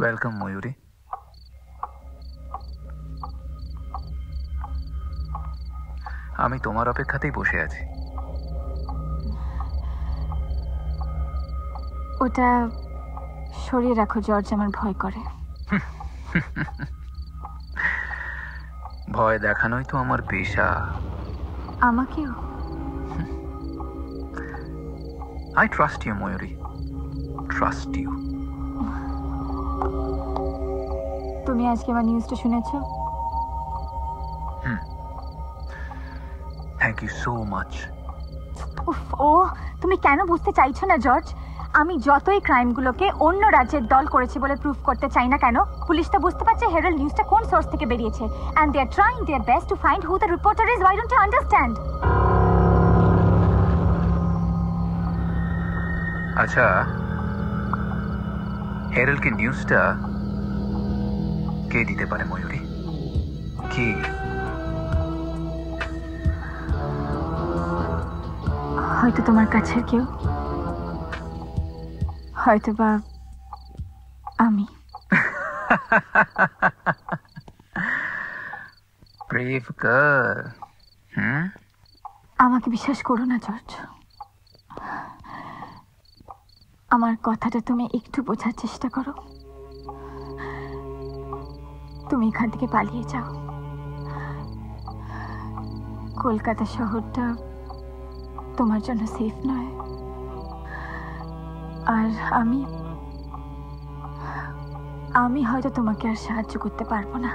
ওয়েলকাম ময়ূরী। আমি তোমার অপেক্ষাতেই বসে আছি। ওটা সরিয়ে রাখো জর্জ, আমার ভয় করে। ভয় দেখানোই তো আমার পেশা। আমাকেও। I trust you, Mayuri. Trust you. তুমি আজকে আমার নিউজটা শুনেছো? Thank you so much. ও তুমি কেন বুঝতে চাইছো না জর্জ? আমি যতই ক্রাইমগুলোকে অন্য রাজ্যের দল করেছে বলে প্রুফ করতে চাই না কেন, পুলিশ তো বুঝতে পারছে হেরাল্ড নিউজটা কোন সোর্স থেকে বেরিয়েছে, and they are trying their best to find who the reporter is. Why don't you understand? আচ্ছা, হেরাল্ডকে নিউজটা কে দিতে পারে ময়ূরী? কি? হয়তো তোমার কাছের কেউ, হয়তো বা আমি। Brave girl. আমাকে বিশ্বাস করো না জর্জ, আমার কথাটা তুমি একটু বোঝার চেষ্টা করো। তুমি এখান থেকে পালিয়ে যাও। কলকাতা শহরটা তোমার জন্য সেফ নয়, আর আমি হয়তো তোমাকে আর সাহায্য করতে পারবো না,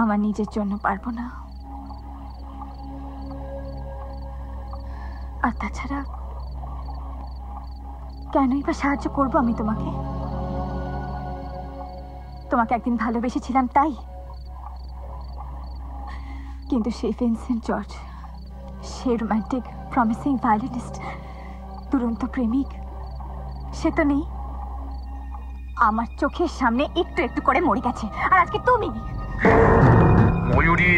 আমার নিজের জন্য পারবো না। আর তাছাড়া কেনই বা সাহায্য করবো আমি তোমাকে? তোমাকে একদিন ভালোবেসেছিলাম তাই, কিন্তু সেই ভিনসেন্ট জর্জ, সে রোম্যান্টিক প্রমিসিং ভায়োলিনিস্ট, দুরন্ত প্রেমিক, সে তো নেই। আমার চোখের সামনে একটু একটু করে মরে গেছে, আর আজকে তুমি। ময়ূরী,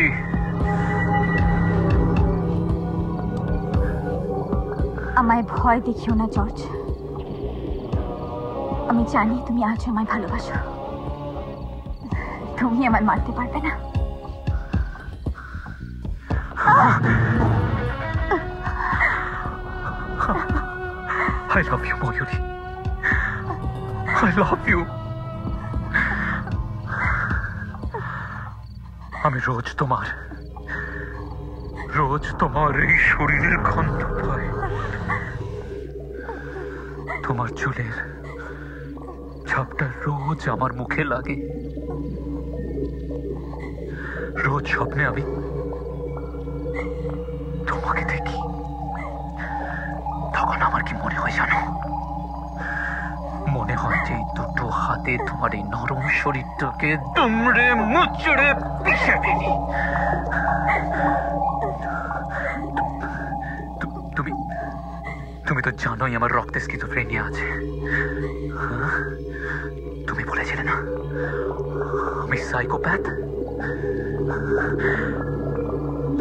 আমায় ভয় দেখিও না জর্জ। আমি জানি তুমি আজ আমায় ভালোবাসো, তুমি আমায় মারতে পারবে না। I love you, Mayuri. I love you. আমি রোজ তোমার এই শরীরের গন্ধ পাই, তোমার চুলের ছাপটা রোজ আমার মুখে লাগে, রোজ স্বপ্নে আমি তোমাকে দেখি। তখন আমার কি মনে হয় জানো? মনে হয় যে দুটো হাতে তোমার এই নরম শরীরটাকে দুমড়ে মুচড়ে পিষে ফেলি। তুমি তো জানোই আমার রক্তে স্কিজোফ্রেনিয়া আছে। তুমি বলেছিলে না আমি সাইকোপ্যাথ?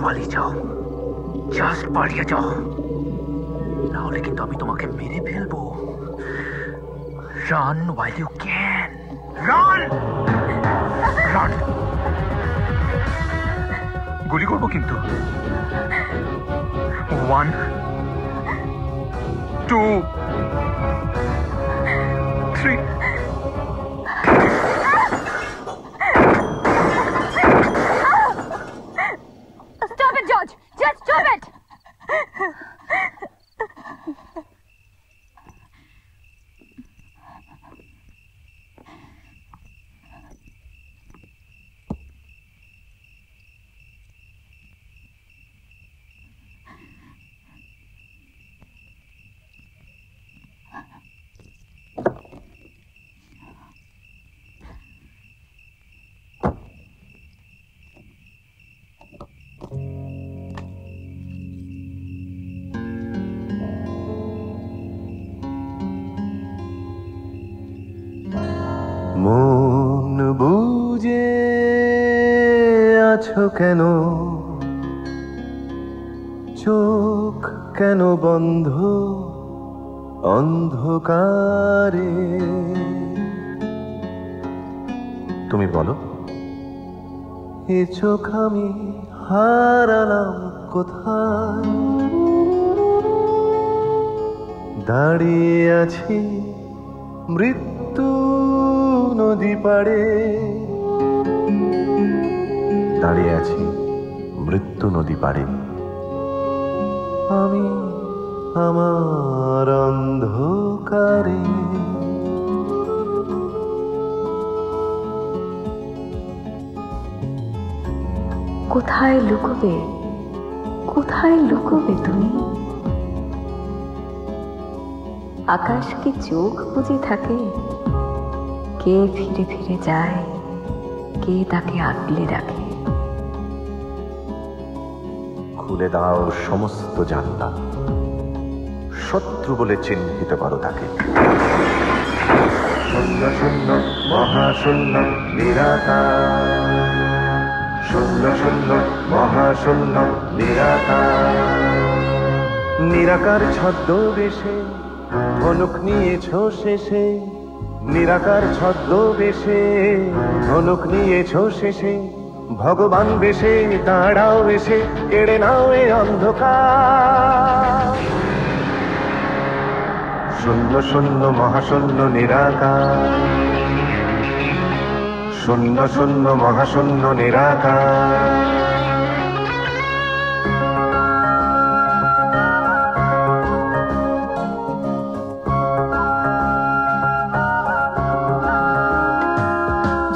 পালিয়ে যাও, জাস্ট পালিয়ে যাও, নাহলে কিন্তু আমি তোমাকে মেরে ফেলবো। Run while you can. Run! Run! গুলি করবো কিন্তু। 1 2, 3. Stop it, George! Just stop it! মন বুঝে আছো কেন, চোখ কেন বন্ধ অন্ধকারে? তুমি বলো, এ চোখ আমি হারালাম কোথায়? দাঁড়িয়ে আছি মৃত্যু নদী পাড়ে, দাঁড়িয়ে আছি মৃত্যু নদী পাড়ে। আমি আমার অন্ধকারে। কোথায় লুকোবে, কোথায় লুকোবে তুমি? আকাশ কি চোখ বুজে থাকে? কে ফিরে ফিরে যায়, কে তাকে আগলে রাখে? খুলে দাও সমস্ত জানলা, শত্রু বলে চিহ্নিত করো তাকে। শূন্য শূন্য মহাশূন্য নিরাকার, শূন্য শূন্য মহাশূন্য নিরাকার। নিরাকার ছদ্মবেশে ধনুক নিয়েছ শেষে, নিরাকার ছদ্মবেশে ধনুক নিয়েছ শেষে। ভগবান বেশে দাঁড়াও এসে, কেড়ে নাও এ অন্ধকার। শূন্য শূন্য মহাশূন্য নিরাকার, শূন্য শূন্য মহাশূন্য নিরাকার।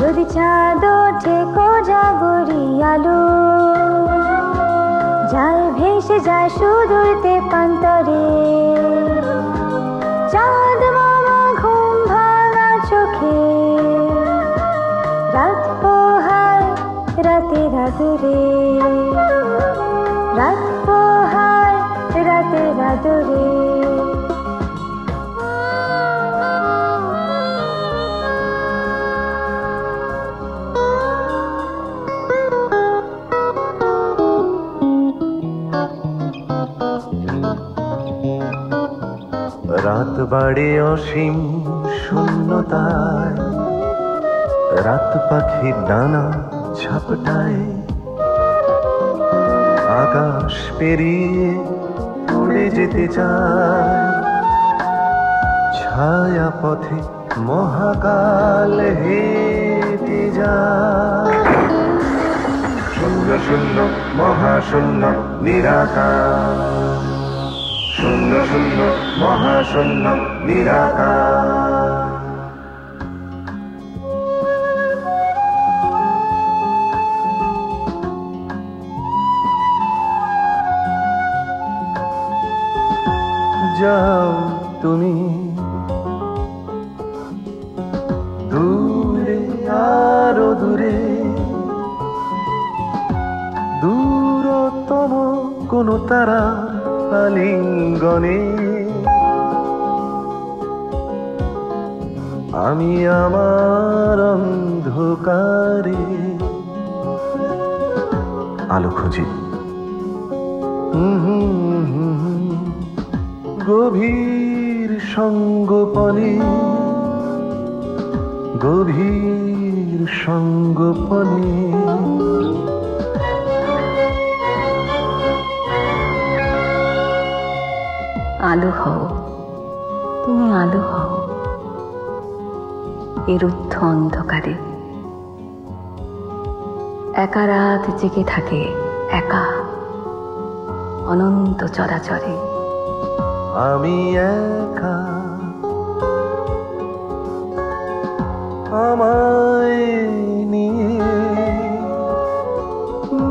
যদি চাঁদ ওঠে কোজাগরি আলো, যায় ভেসে যায় সুদূর তেপান্তরে। চাঁদ মামা ঘুম ভাঙা চোখে, রাত পোহায় রাতের আদরে, রাত পোহায় রাতের আদরে। রাত বাড়ে অসীম শূন্যতায়, রাত পাখির ডানা ঝাপটায়। আকাশ পেরিয়ে উড়ে যেতে চায়, ছায়া পথে মহাকাল হেঁটে যায়। শূন্য শূন্য মহাশূন্য নিরাকার, শূন্য শূন্য মহাশূন্য নিরাকার। যাও তুমি দূরে, আরো দূরে, দূরতম কোন তারা আলিঙ্গনে। আমি আমার অন্ধকারে আলো খুঁজি। গভীর সঙ্গোপনে, গভীর সঙ্গোপনে। আলো হও, তুমি আলো হও এ রুদ্ধ অন্ধকারে। একা রাত জেগে থাকে, একা অনন্ত চরাচরে। আমি একা, আমায় নিয়ে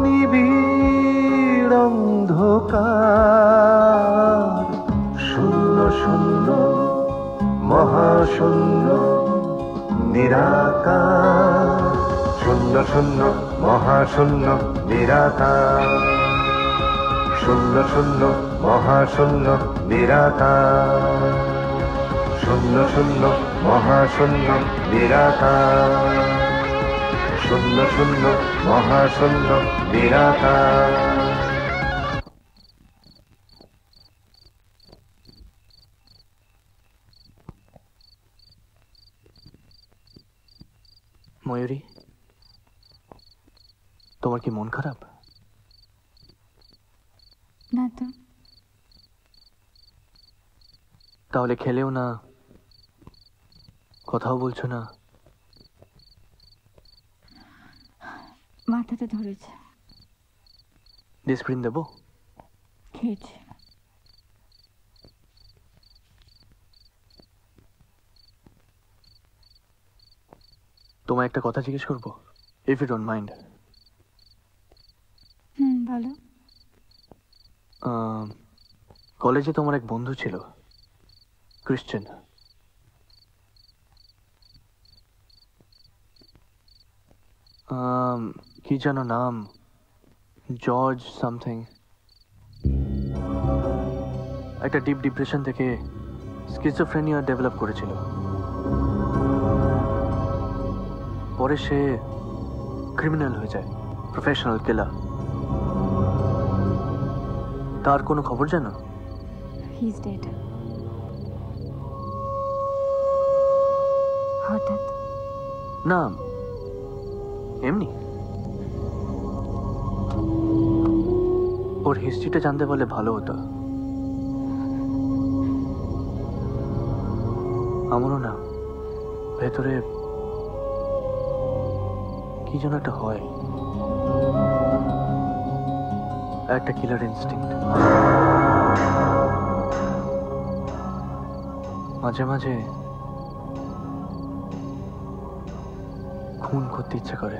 নিবিড় অন্ধকার, শূন্য শূন্য মহাশূন্য নিরাকার, শূন্য শূন্য মহাশূন্য নিরাকার, শূন্য শূন্য মহাশূন্য নিরাকার, শূন্য শূন্য মহাশূন্য নিরাকার, শূন্য শূন্য মহাশূন্য নিরাকার। ময়ূরী, তোমার কি মন খারাপ? না তো। তাহলে খেলেও না, কথাও বলছো না। মাথাটা ধরেছে। ডিসপ্রিন দেবো? খেয়েছে। তোমায় একটা কথা জিজ্ঞেস করবো, ইফ ইউ ডোন্ট মাইন্ড। বলো। কলেজে তোমার এক বন্ধু ছিল, ক্রিশ্চিয়ান। কি যেন নাম, জর্জ সামথিং। একটা ডিপ ডিপ্রেশন থেকে স্কিজোফ্রেনিয়া ডেভেলপ করেছিল। পরে সে ক্রিমিনাল হয়ে যায়, প্রফেশনাল কিলার। তার কোনো খবর জানো? He is dead. হঠাৎ? না, এমনি। ওর হিস্ট্রিটা জানতে পারলে ভালো হতো। আমারও না ভেতরে কি যেন একটা হয়, একটা কিলার ইনস্টিংক্ট। মাঝে মাঝে খুন করতে ইচ্ছে করে।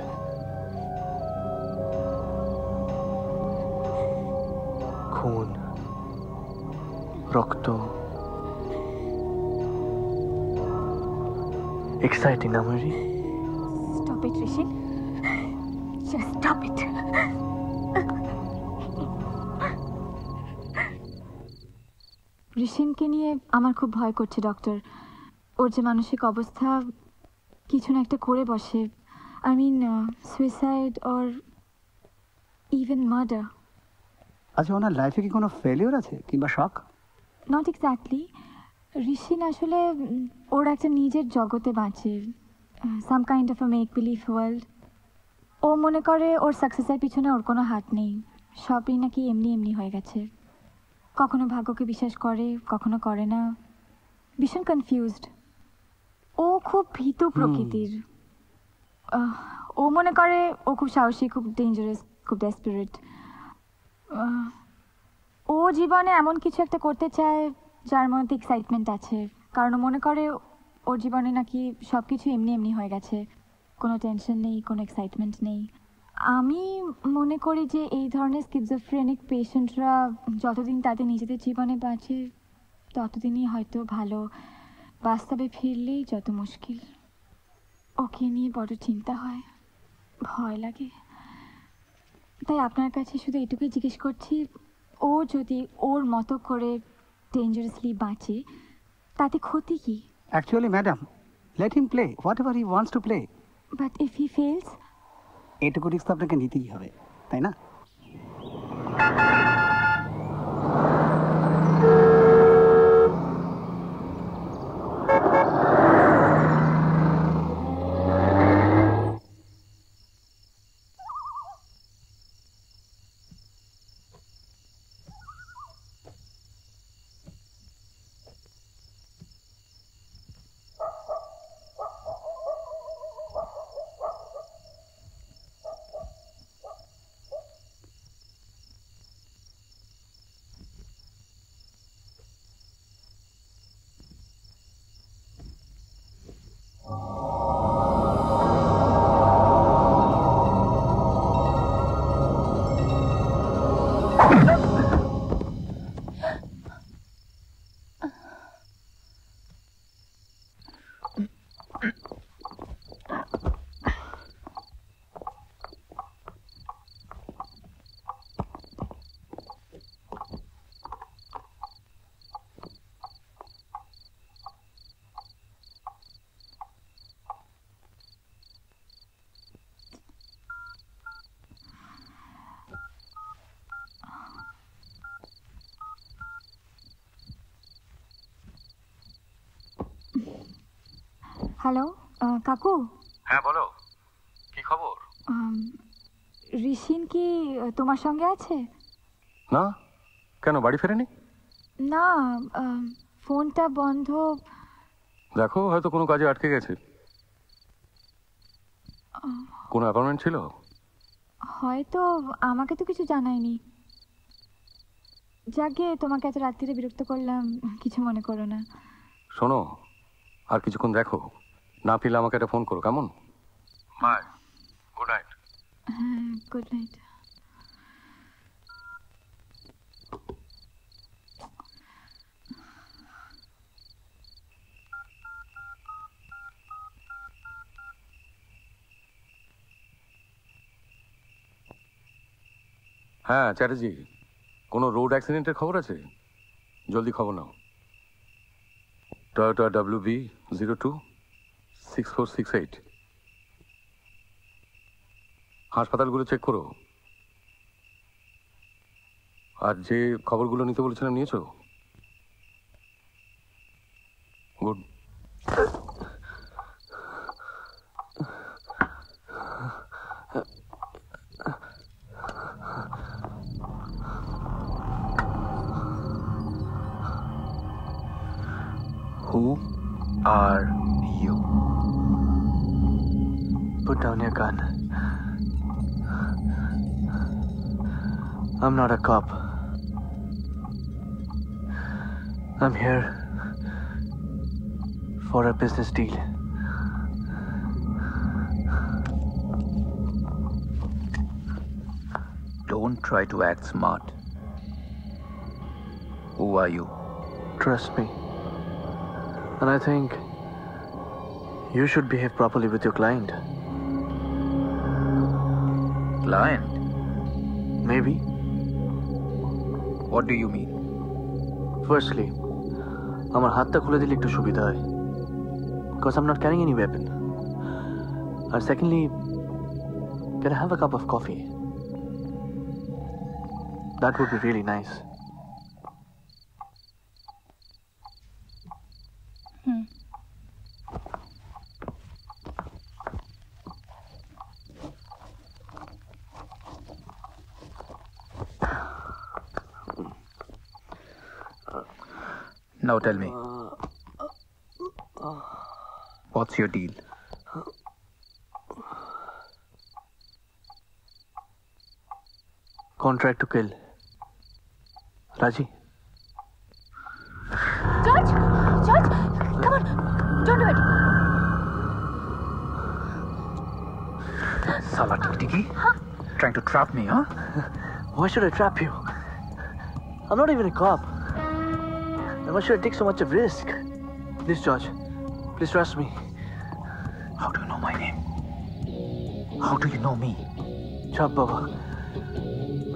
খুন, রক্ত, এক্সাইটিং না Mayuri? Stop it Rishi, just stop it. ঋষিনকে নিয়ে আমার খুব ভয় করছে ডক্টর। ওর যে মানসিক অবস্থা, কিছু না একটা করে বসে। I mean suicide or even murder. আচ্ছা, ওনার লাইফে কি কোনো ফেলিওর আছে কিংবা শক? Not exactly. ঋষিন আসলে ওর একটা নিজের জগতে বাঁচে, some kind of a make believe world. ও মনে করে ওর সাকসেসের পিছনে ওর কোনো হাত নেই, সবই নাকি এমনি এমনি হয়ে গেছে। কখনো ভাগ্যকে বিশ্বাস করে, কখনো করে না, ভীষণ কনফিউজড। ও খুব ভীতু প্রকৃতির। ও মনে করে ও খুব সাহসী, খুব ডেঞ্জারাস, খুব ডেসপারেট। ও জীবনে এমন কিছু একটা করতে চায় যার মধ্যে এক্সাইটমেন্ট আছে, কারণ মনে করে ওর জীবনে নাকি সব কিছু এমনি এমনি হয়ে গেছে, কোনো টেনশন নেই, কোনো এক্সাইটমেন্ট নেই। আমি মনে করি যে এই ধরনের স্কিজোফ্রেনিক পেশেন্টরা যতদিন তাদের নিজেদের জীবনে বাঁচে ততদিনই হয়তো ভালো, বাস্তবে ফিরলেই যত মুশকিল। ওকে নিয়ে বড় চিন্তা হয়, ভয় লাগে। তাই আপনার কাছে শুধু এটুকুই জিজ্ঞেস করছি, ও যদি ওর মতো করে ডেঞ্জারাসলি বাঁচে তাতে ক্ষতি কি? Actually madam, let him play whatever he wants to play. But if he falls? এটুকু রিস্ক তো আপনাকে নিতেই হবে, তাই না? হ্যালো কাকু। হ্যাঁ বলো, কি খবর? ঋষিন কি তোমার সঙ্গে আছে? না, কেন বাড়ি ফেরেনি? না, ফোনটা বন্ধ। দেখো, হয়তো কোনো কাজে আটকে গেছে। কোনো অ্যাপয়েন্টমেন্ট ছিল? হয়তো, আমাকে তো কিছু জানায়নি। যাকে তোমাকে এত রাত্রিরে বিরক্ত করলাম, কিছু মনে করো না। শোনো, আর কিছুক্ষণ দেখো, না পেলে আমাকে একটা ফোন করো, কেমন? Bye, good night. হ্যাঁ, গুড নাইট। হ্যাঁ চ্যাটার্জি, কোনো রোড অ্যাক্সিডেন্টের খবর আছে? জলদি খবর নাও। Toyota WB026468। হাসপাতালগুলো চেক করো। আর যে খবরগুলো নিতে বলেছিলাম নিয়েছো? Good. Who are you? Put down your gun. I'm not a cop. I'm here for a business deal. Don't try to act smart. Who are you? Trust me. And I think you should behave properly with your client. Client? Maybe. What do you mean? Firstly, আমার হাতটা খুলে দিলে একটু সুবিধা হয়, because I'm not carrying any weapon. And secondly, can I have a cup of coffee? That would be really nice. Now tell me, what's your deal? Contract to kill. Raji? George! George! Come on! Don't do it! Sala Tiki? Trying to trap me, huh? Why should I trap you? I'm not even a cop. Why should I take so much of risk? Please, George. Please trust me. How do you know my name? How do you know me? Chap Baba.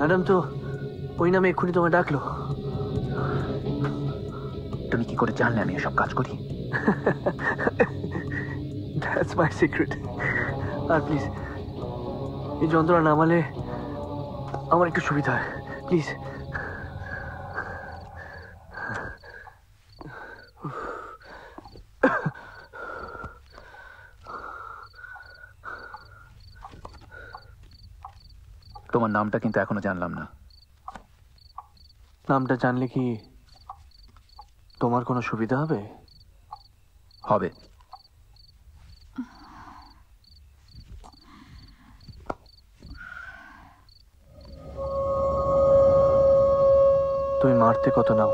Madam to ওই নামে এক্ষুনি তোমায় ডাকলো। তুমি কি করে জানলে আমি এসব কাজ করি? That's my secret. R please এই যন্ত্রণা নামালে আমার একটু সুবিধা হয়, প্লিজ। তোমার নামটা কিন্তু এখনো জানলাম না। নামটা জানলে কি তোমার কোনো সুবিধা হবে? হবে। তুমি মারতে কত নাও?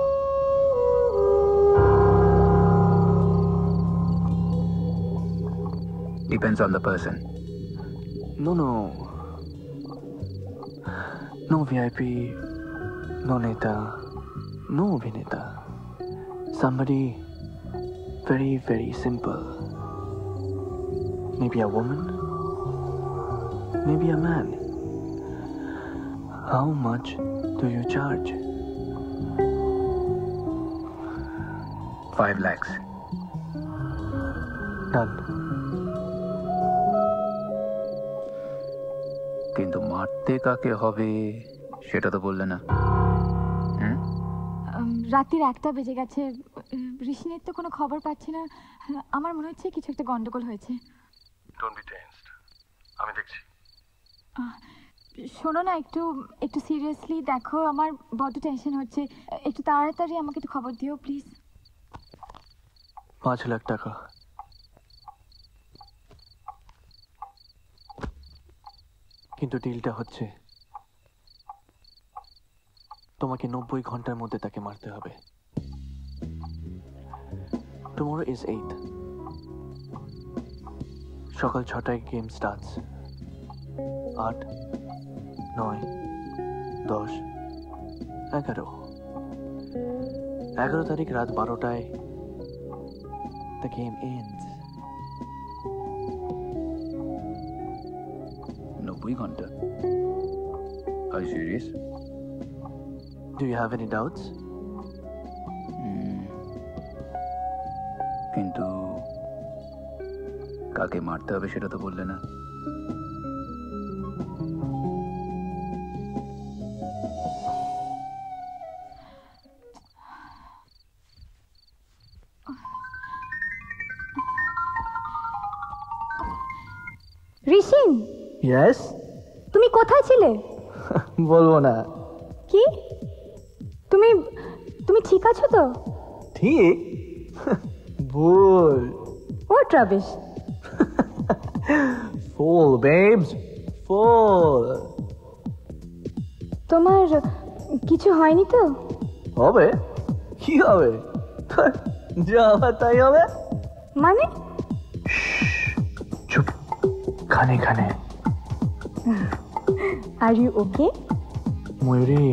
Depends on the person. No. No VIP, no Neta, no Abhineta. Somebody very, very simple. Maybe a woman, maybe a man. How much do you charge? 5 lakhs. Done. কিন্তু মারতে কাকে হবে সেটা তো বললে না। রাত্রির 1টা বেজে গেছে, ঋষিনের তো কোনো খবর পাচ্ছি না। আমার মনে হচ্ছে কিছু একটা গন্ডগোল হয়েছে। ডোন্ট বি টেনসড, আমি দেখছি। শোনো না, একটু একটু সিরিয়াসলি দেখো, আমার বড্ড টেনশন হচ্ছে। একটু তাড়াতাড়ি আমাকে একটু খবর দিও প্লিজ। 5 লাখ টাকা। কিন্তু ডিলটা হচ্ছে তোমাকে 90 ঘন্টার মধ্যে তাকে মারতে হবে। টুমরো ইজ 8th, সকাল 6টায় গেম স্টার্টস। 8, 9, 10, 11 তারিখ রাত 12টায় the game ends. 90 ঘন্টা? Are you serious? Do you have any doubts? কিন্তু কাকে মারতে হবে সেটা তো বললে না। ঋষিন, यस তুমি কোথায় ছিলে? বলবো না। কি? তুমি তুমি ঠিক আছো তো? ঠিক? ভুল। What rubbish? ফুল বেবস, ফুল। তোমার কিছু হয়নি তো? হবে? কি হবে? যা হবে তাই হবে। মানে? চুপ, খানে খানে। Are you okay? ময়ূরী,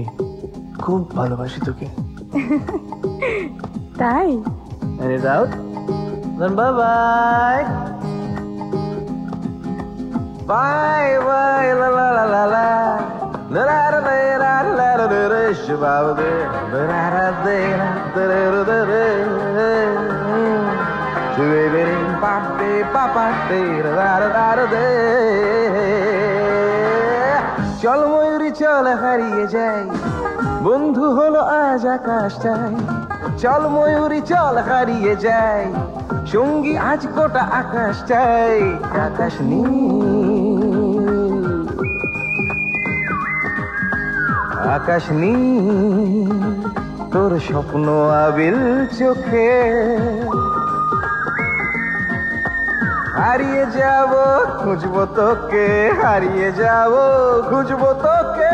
খুব ভালোবাসি তোকে। তাই? Any doubt? Then bye bye. Bye bye la la la la la. La la la la la la la la la. Shababa de la la la de la la la la la. Shababa de papi papa de la la la la de. চল ময়ূরী চল হারিয়ে যাই, বন্ধু হলো আজ আকাশটাই। চল ময়ূরী চল হারিয়ে যাই, সঙ্গী আজ গোটা আকাশটাই। আকাশ নীল, আকাশ নীল, তোর স্বপ্ন আবিল চোখে। হারিয়ে যাব খুঁজবো তোকে, হারিয়ে যাব খুঁজবো তোকে।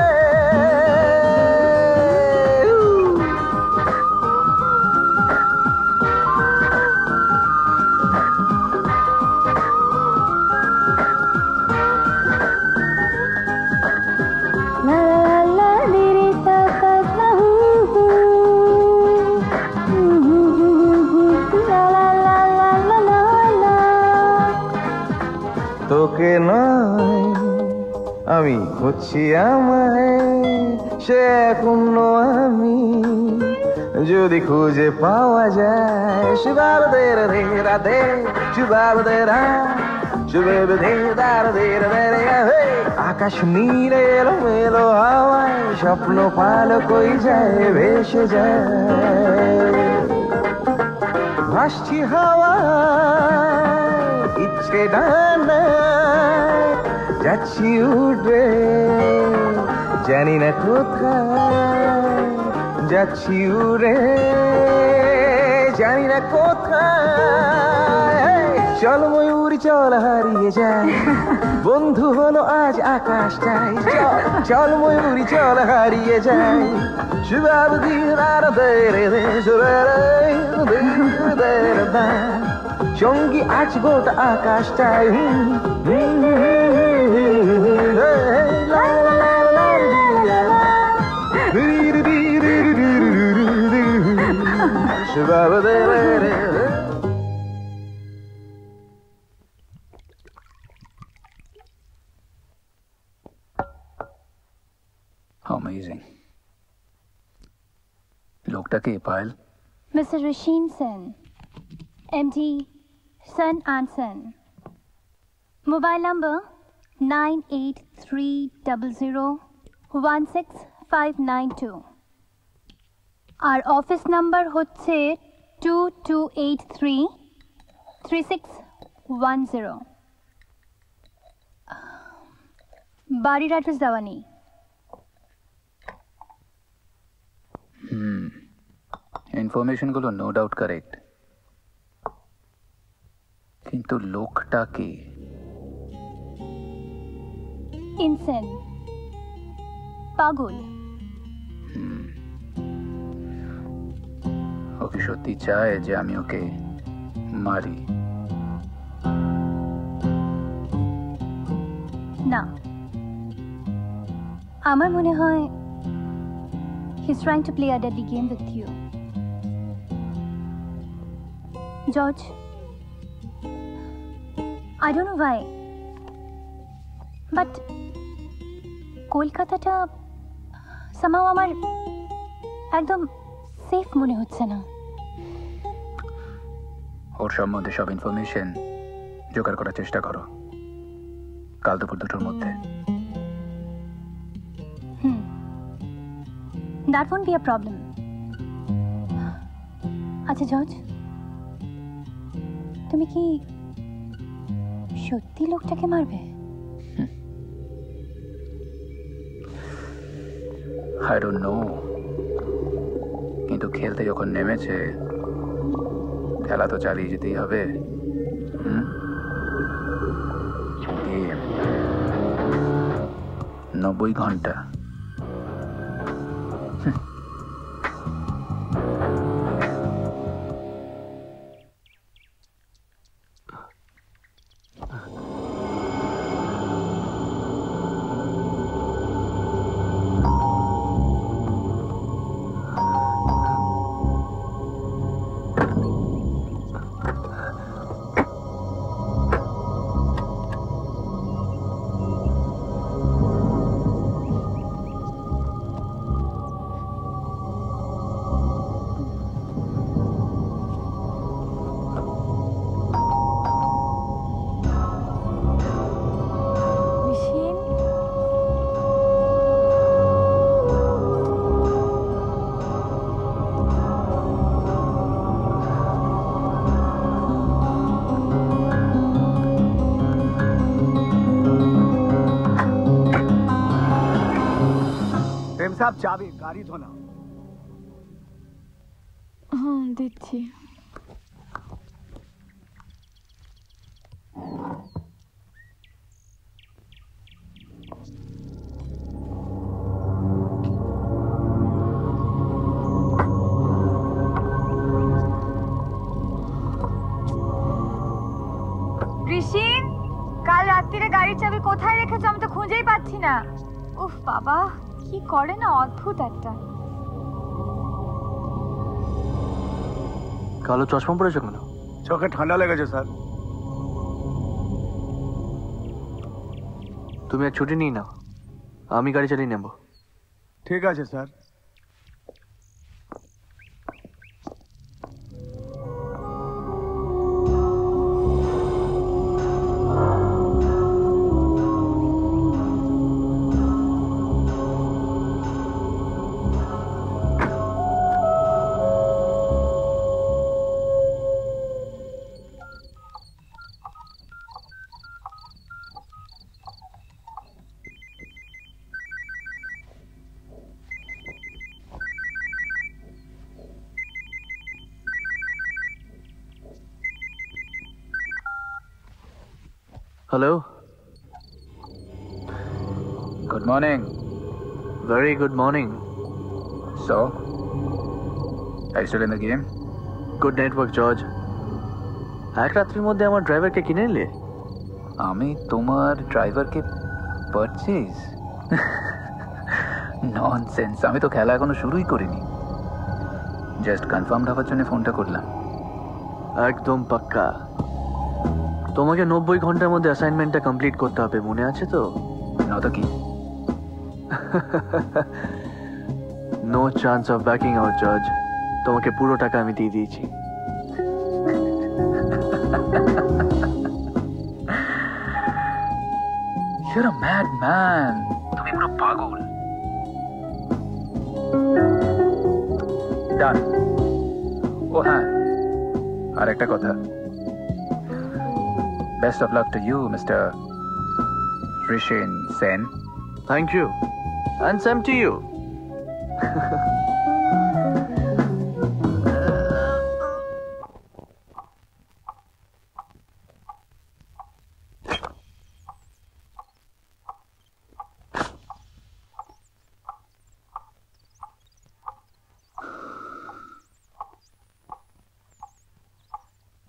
তোকে নয় আমি খুঁজছি আমায়, সে এখনো আমি যদি খুঁজে পাওয়া যায়। শুভাব দে রে রাধে, শুভাব দে রা, শুভেব দে দার দে রে রে। আকাশ নীলে এলো মেলো হাওয়ায়, স্বপ্ন পালো কই যায় ভেসে যায়। ভাসছি হাওয়ায় ইচ্ছে ডানা, যাচ্ছি উড়ে জানি না কোথায়, যাচ্ছি উড়ে জানি না কোথায়। চল ময়ূরী চল হারিয়ে যায়, বন্ধু হলো আজ আকাশটাই। চল ময়ূরী চল হারিয়ে যায়, শুভাব দিনার দে রে রে দে রে দা, সঙ্গী আজ গোটা আকাশটাই। Amazing. লোকটা কে Payel? Mr. Rishin Sen, MD Sun and Sen. Mobile number 9830016592. Our office number হচ্ছে 2283-3610 বাড়ির অ্যাড্রেস দেওয়া নেই। ইনফরমেশনগুলো নো ডাউট কারেক্ট, কিন্তু লোকটা কি? ইনসেন, পাগল। ওকে সত্যি চায় যে আমি ওকে মারি? না, আমার মনে হয় he's trying to play a deadly game with you. George, I don't know why, but কলকাতাটা somehow আমার একদম সেফ মনে হচ্ছে না। ওর সম্বন্ধে সব ইনফরমেশন জোগাড় করার চেষ্টা করো কাল দুপুর 2টোর মধ্যে। That won't be a problem. আচ্ছা জর্জ, তুমি কি সত্যি লোকটাকে মারবে? I don't know, কিন্তু খেলতে যখন নেমেছে খেলা তো চালিয়ে যেতেই হবে। গেম 90 ঘন্টা। साहब चाबी गाड़ी धोना। हाँ দিচ্ছি। ঋষিন, কাল রাত্রিরে গাড়ির চাবি কোথায় রেখেছো? আমি তো খুঁজেই পাচ্ছি না। উফ বাবা, কি করে না, অদ্ভুত একটা। কালো চশমা পড়েছো কেন? চোখে ঠান্ডা লেগেছে স্যার। তুমি আর ছুটি নিই না, আমি গাড়ি চালিয়ে নেব। ঠিক আছে sir. Hello. Good morning. Very good morning. So, are you still in the game? Good network, George. এক রাত্রির মধ্যে আমার ড্রাইভারকে কিনে নিলে? আমি তোমার ড্রাইভারকে পারচেজ? ননসেন্স, আমি তো খেলা এখনো শুরুই করিনি। জাস্ট কনফার্ম হওয়ার জন্য ফোনটা করলাম। একদম পাক্কা। তোমাকে 90 ঘন্টার মধ্যে অ্যাসাইনমেন্টটা কমপ্লিট করতে হবে, মনে আছে তো? নয়তো কি? No chance of backing out George. তোমাকে পুরো টাকা আমি দিয়ে দিয়েছি। You're a mad man. তুমি পুরো পাগল। Done. ও হ্যাঁ, আর একটা কথা, best of luck to you mister Rishen Sen. Thank you. And same to you.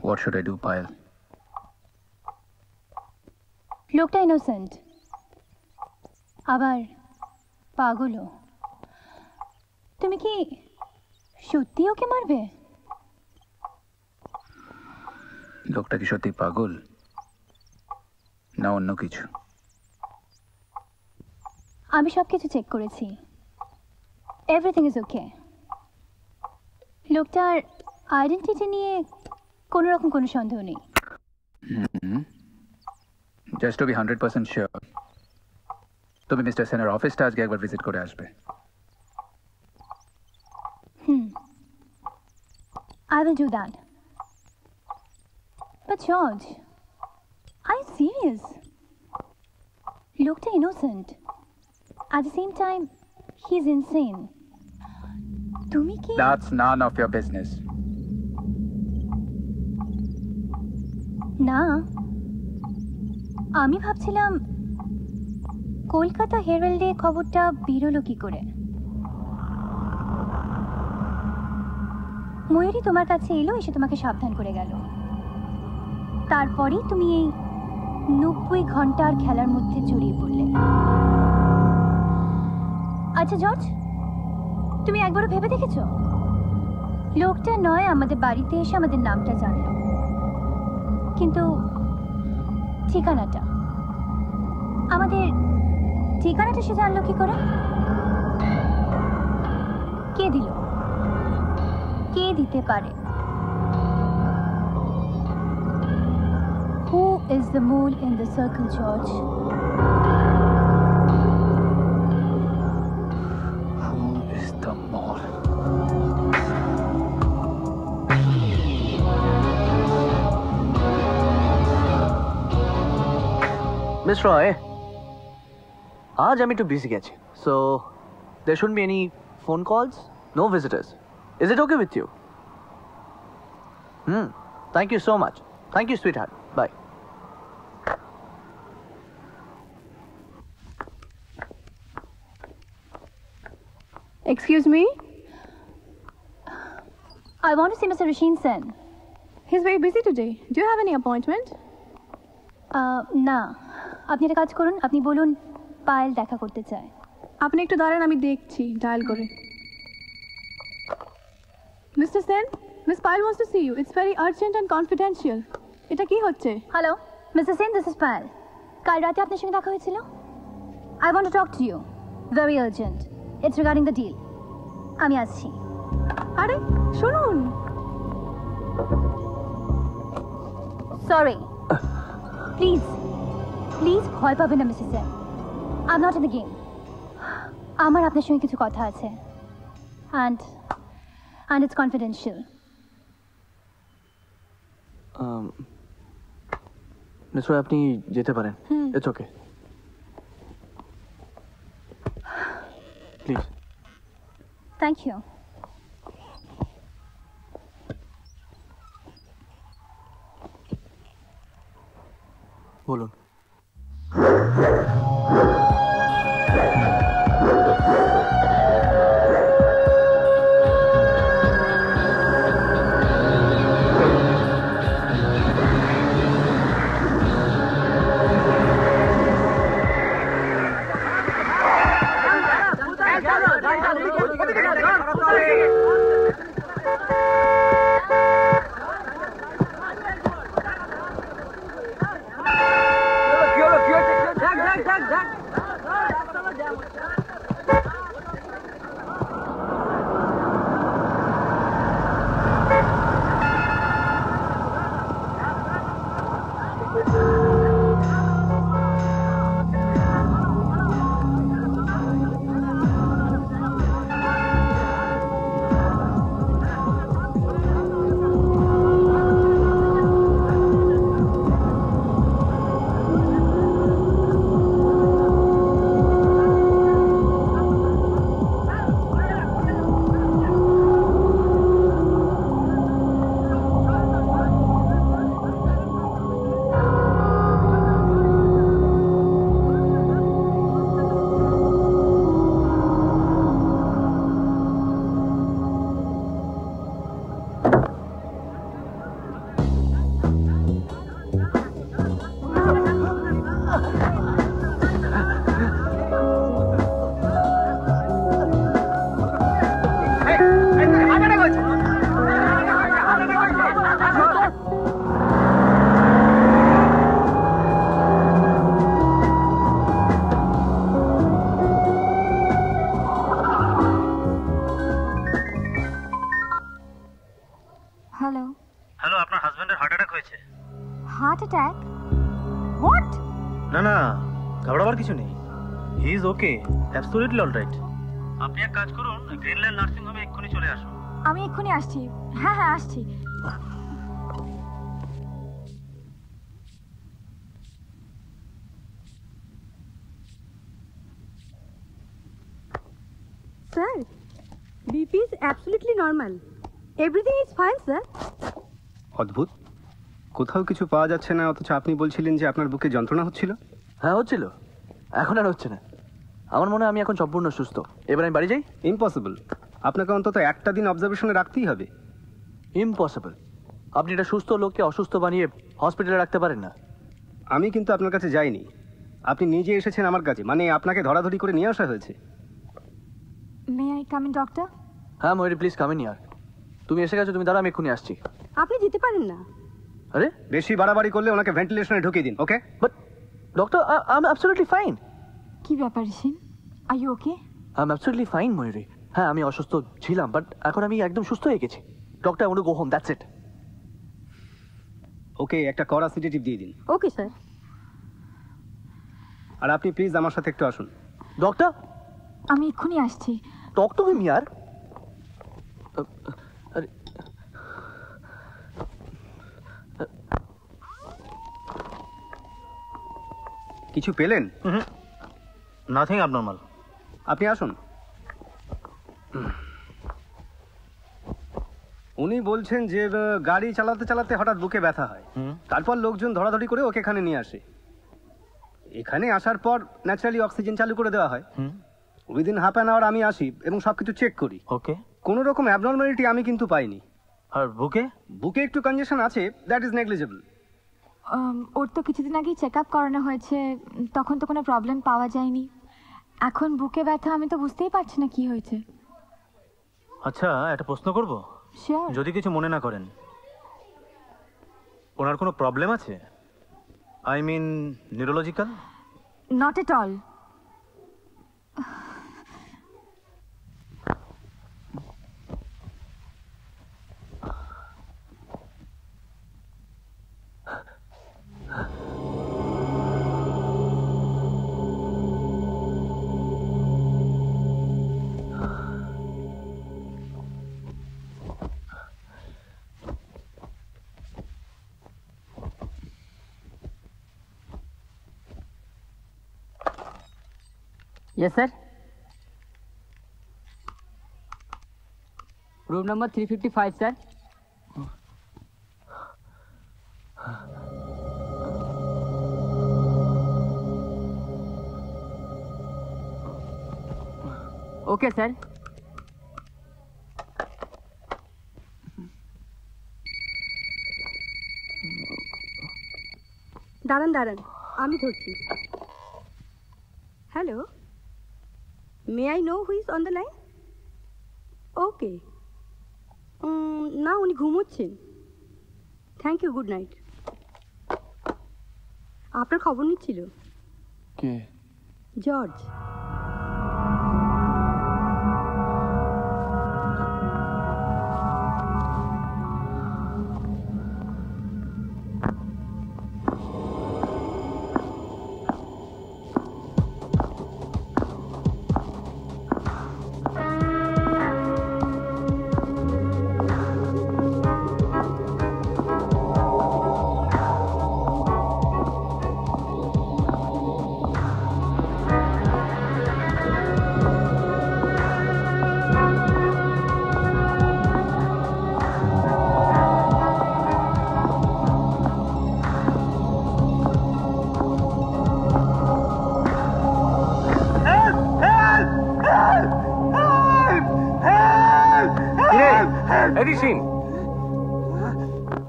What should I do, Payal? লোকটা ইনোসেন্ট, আবার পাগলও। তুমি কি সত্যি ওকে মারবে? লোকটা কি সত্যি পাগল না অন্য কিছু? আমি সবকিছু চেক করেছি, এভরিথিং ইজ ওকে। লোকটার আইডেন্টিটি নিয়ে কোনো রকম কোনো সন্দেহ নেই। জাস্ট টু বি 100% শিওর, তুমি মিস্টার সেনের অফিসটা আজকে একবার ভিজিট করে আসবে। I will do that. But George, are you serious? Looked innocent. At the same time, he's insane. Tumi ki? That's none of your business. না, আমি ভাবছিলাম কলকাতা হেরাল্ডে খবরটা বেরোলো কি করে। ময়ূরী তোমার কাছে এলো, এসে তোমাকে সাবধান করে গেল, তারপরেই তুমি এই 90 ঘন্টার খেলার মধ্যে জড়িয়ে পড়লে। আচ্ছা জর্জ, তুমি একবারও ভেবে দেখেছো লোকটা নয় আমাদের বাড়িতে এসে আমাদের নামটা জানলো, কিন্তু ঠিকানাটা, আমাদের ঠিকানাটা সে জানলো কি করে? কে দিল? কে দিতে পারে? Who is the mole in the circle, George? Who is the mole? Miss Roy, aaj I'm too busy gachi, so there shouldn't be any phone calls, no visitors. Is it okay with you? Thank you so much. Thank you, sweetheart. Bye. Excuse me? I want to see Mr. Rishin Sen. He's very busy today. Do you have any appointment? না, আপনি একটা কাজ করুন, আপনি বলুন পায়েল দেখা করতে চায়। আপনি একটু দাঁড়ান, আমি দেখছি ডায়াল করে। Mr. Sen, Miss Payal wants to see you. It's very urgent and confidential. এটা কি হচ্ছে? Hello mister Sen, this is Payel. কাল রাতে আপনার সঙ্গে দেখা হয়েছিল। I want to talk to you. Very urgent. It's regarding the deal. আমি আসছি। আরে শুনুন। Sorry. প্লিজ প্লিজ ভয় পাবেন না Mrs Sen. I'm not in the game. আমার আপনার সঙ্গে কিছু কথা আছে, and it's confidential. Miss Roy, আপনি যেতে পারেন। It's okay. Please. Thank you. বলুন। হয়েছে। Heart attack? হোয়াট? না না, ঘাবড়াবার কিছু নেই। He is okay, absolutely alright. আপনি এক কাজ করুন, গ্রিনল্যান্ড নার্সিং হোমে এক্ষুনি চলে আসুন। আমি এক্ষুনি আসছি। হ্যাঁ হ্যাঁ আসছি। Sir, BP is absolutely normal. Everything is fine, sir. অদ্ভুত, কোথাও কিছু পাওয়া যাচ্ছে না, অথচ আপনি বলছিলেন যে আপনার বুকে যন্ত্রণা হচ্ছিল। হ্যাঁ হচ্ছিল, এখন আর হচ্ছে না। আমার মনে হয় আমি এখন সম্পূর্ণ সুস্থ। এবার আমি বাড়ি যাই? ইম্পসিবল, আপনাকে অন্তত একটা দিন অবজারভেশনে রাখতেই হবে। ইম্পসিবল? আপনি এটা সুস্থ লোককে অসুস্থ বানিয়ে হসপিটালে রাখতে পারেন না। আমি কিন্তু আপনার কাছে যাইনি, আপনি নিজে এসেছেন আমার কাছে, মানে আপনাকে ধরাধরি করে নিয়ে আসা হয়েছে। May I come in doctor? হ্যাঁ ময়ূরী, প্লিজ কাম ইন ইয়ার। তুমি এসে গেছো, তুমি দাঁড়াও, আমি এক্ষুনি আসছি। আপনি যেতে পারেন না। আরে বেশি বাড়াবাড়ি করলে ওনাকে ভেন্টিলেশনে ঢুকিয়ে দিন, okay? But doctor, I am absolutely fine. কি ব্যাপার Rishin, are you okay? I am absolutely fine Mayuri. হ্যাঁ আমি অসুস্থ ছিলাম, বাট এখন আমি একদম সুস্থ হয়ে গেছি। Doctor, I want to go home, that's it. Okay, একটা কড়া সিডেটিভ দিয়ে দিন। Okay sir. আর আপনি প্লিজ আমার সাথে একটু আসুন। ডক্টর, আমি এক্ষুনি আসছি। টক টু হিম ইয়ার। কিছু পেলেন? Nothing abnormal. আপনি আসুন। উনি বলছেন যে গাড়ি চালাতে চালাতে হঠাৎ বুকে ব্যথা হয়, তারপর লোকজন ধরাধরি করে ওকে এখানে নিয়ে আসে। এখানে আসার পর ন্যাচারালি অক্সিজেন চালু করে দেওয়া হয়। উইদিন হাফ অ্যান আওয়ার আমি আসি এবং সবকিছু চেক করি। ওকে, কোনো রকম অ্যাবনর্মালিটি আমি কিন্তু পাইনি। আর বুকে? বুকে একটু কনজেশন আছে, দ্যাট ইজ নেগলিজেবল। ওর তো কিছুদিন আগেই চেক আপ করানো হয়েছে, তখন তো কোনো প্রবলেম পাওয়া যায়নি। এখন বুকে ব্যথা, আমি তো বুঝতেই পারছি না কি হয়েছে। আচ্ছা, একটা প্রশ্ন করব? শিওর। যদি কিছু মনে না করেন, ওনার কোনো প্রবলেম আছে? I mean neurological? Not at all. Yes, sir. Room number 355, sir. Okay, sir. দাঁড়ান দাঁড়ান, আমি ধরছি। Hello, may I know who is on the line? Okay, না উনি ঘুমোচ্ছেন। Thank you, good night. আপনার খবর নিচ্ছিল। কে? জর্জ।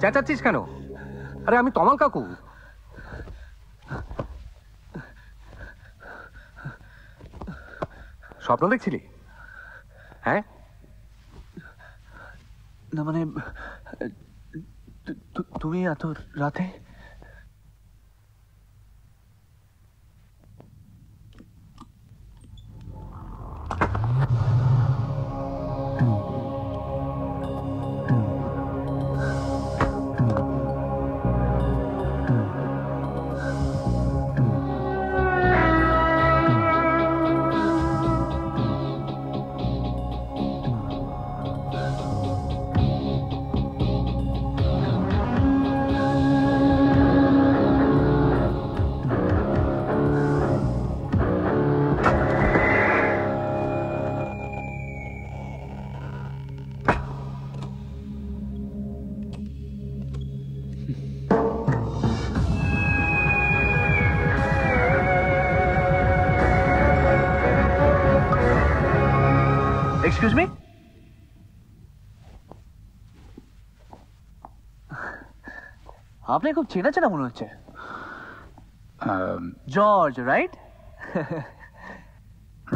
চেঁচাচ্ছিস কেন? আরে আমি তমাল কাকু। স্বপ্ন দেখছিলি? হ্যাঁ না মানে তুমি এত রাতে? এক্সকিউজ মি, আপনি খুব চেনা চেনা মনে হচ্ছে। George, right?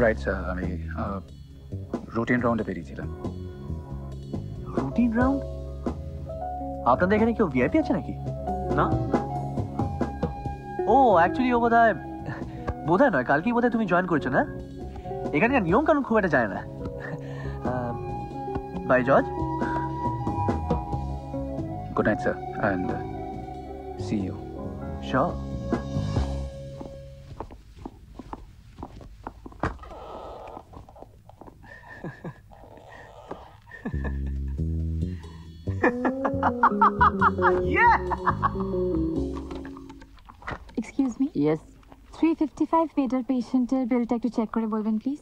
রাইট স্যার, আমি রুটিন রাউন্ডে বেরিয়েছিলাম। Routine round? আপনাদের এখানে কেউ ভিআইপি আছে নাকি? না। ও অ্যাকচুয়ালি ও বোধহয় নয়, কালকেই বোধহয় তুমি জয়েন করেছো না? এখানকার নিয়ম কানুন খুব একটা যায় না। Bye George. Good night sir, and see you. Sure. Excuse me. Yes. 355 বেডের পেশেন্টের বিলটা একটু চেক করে বলবেন প্লিজ।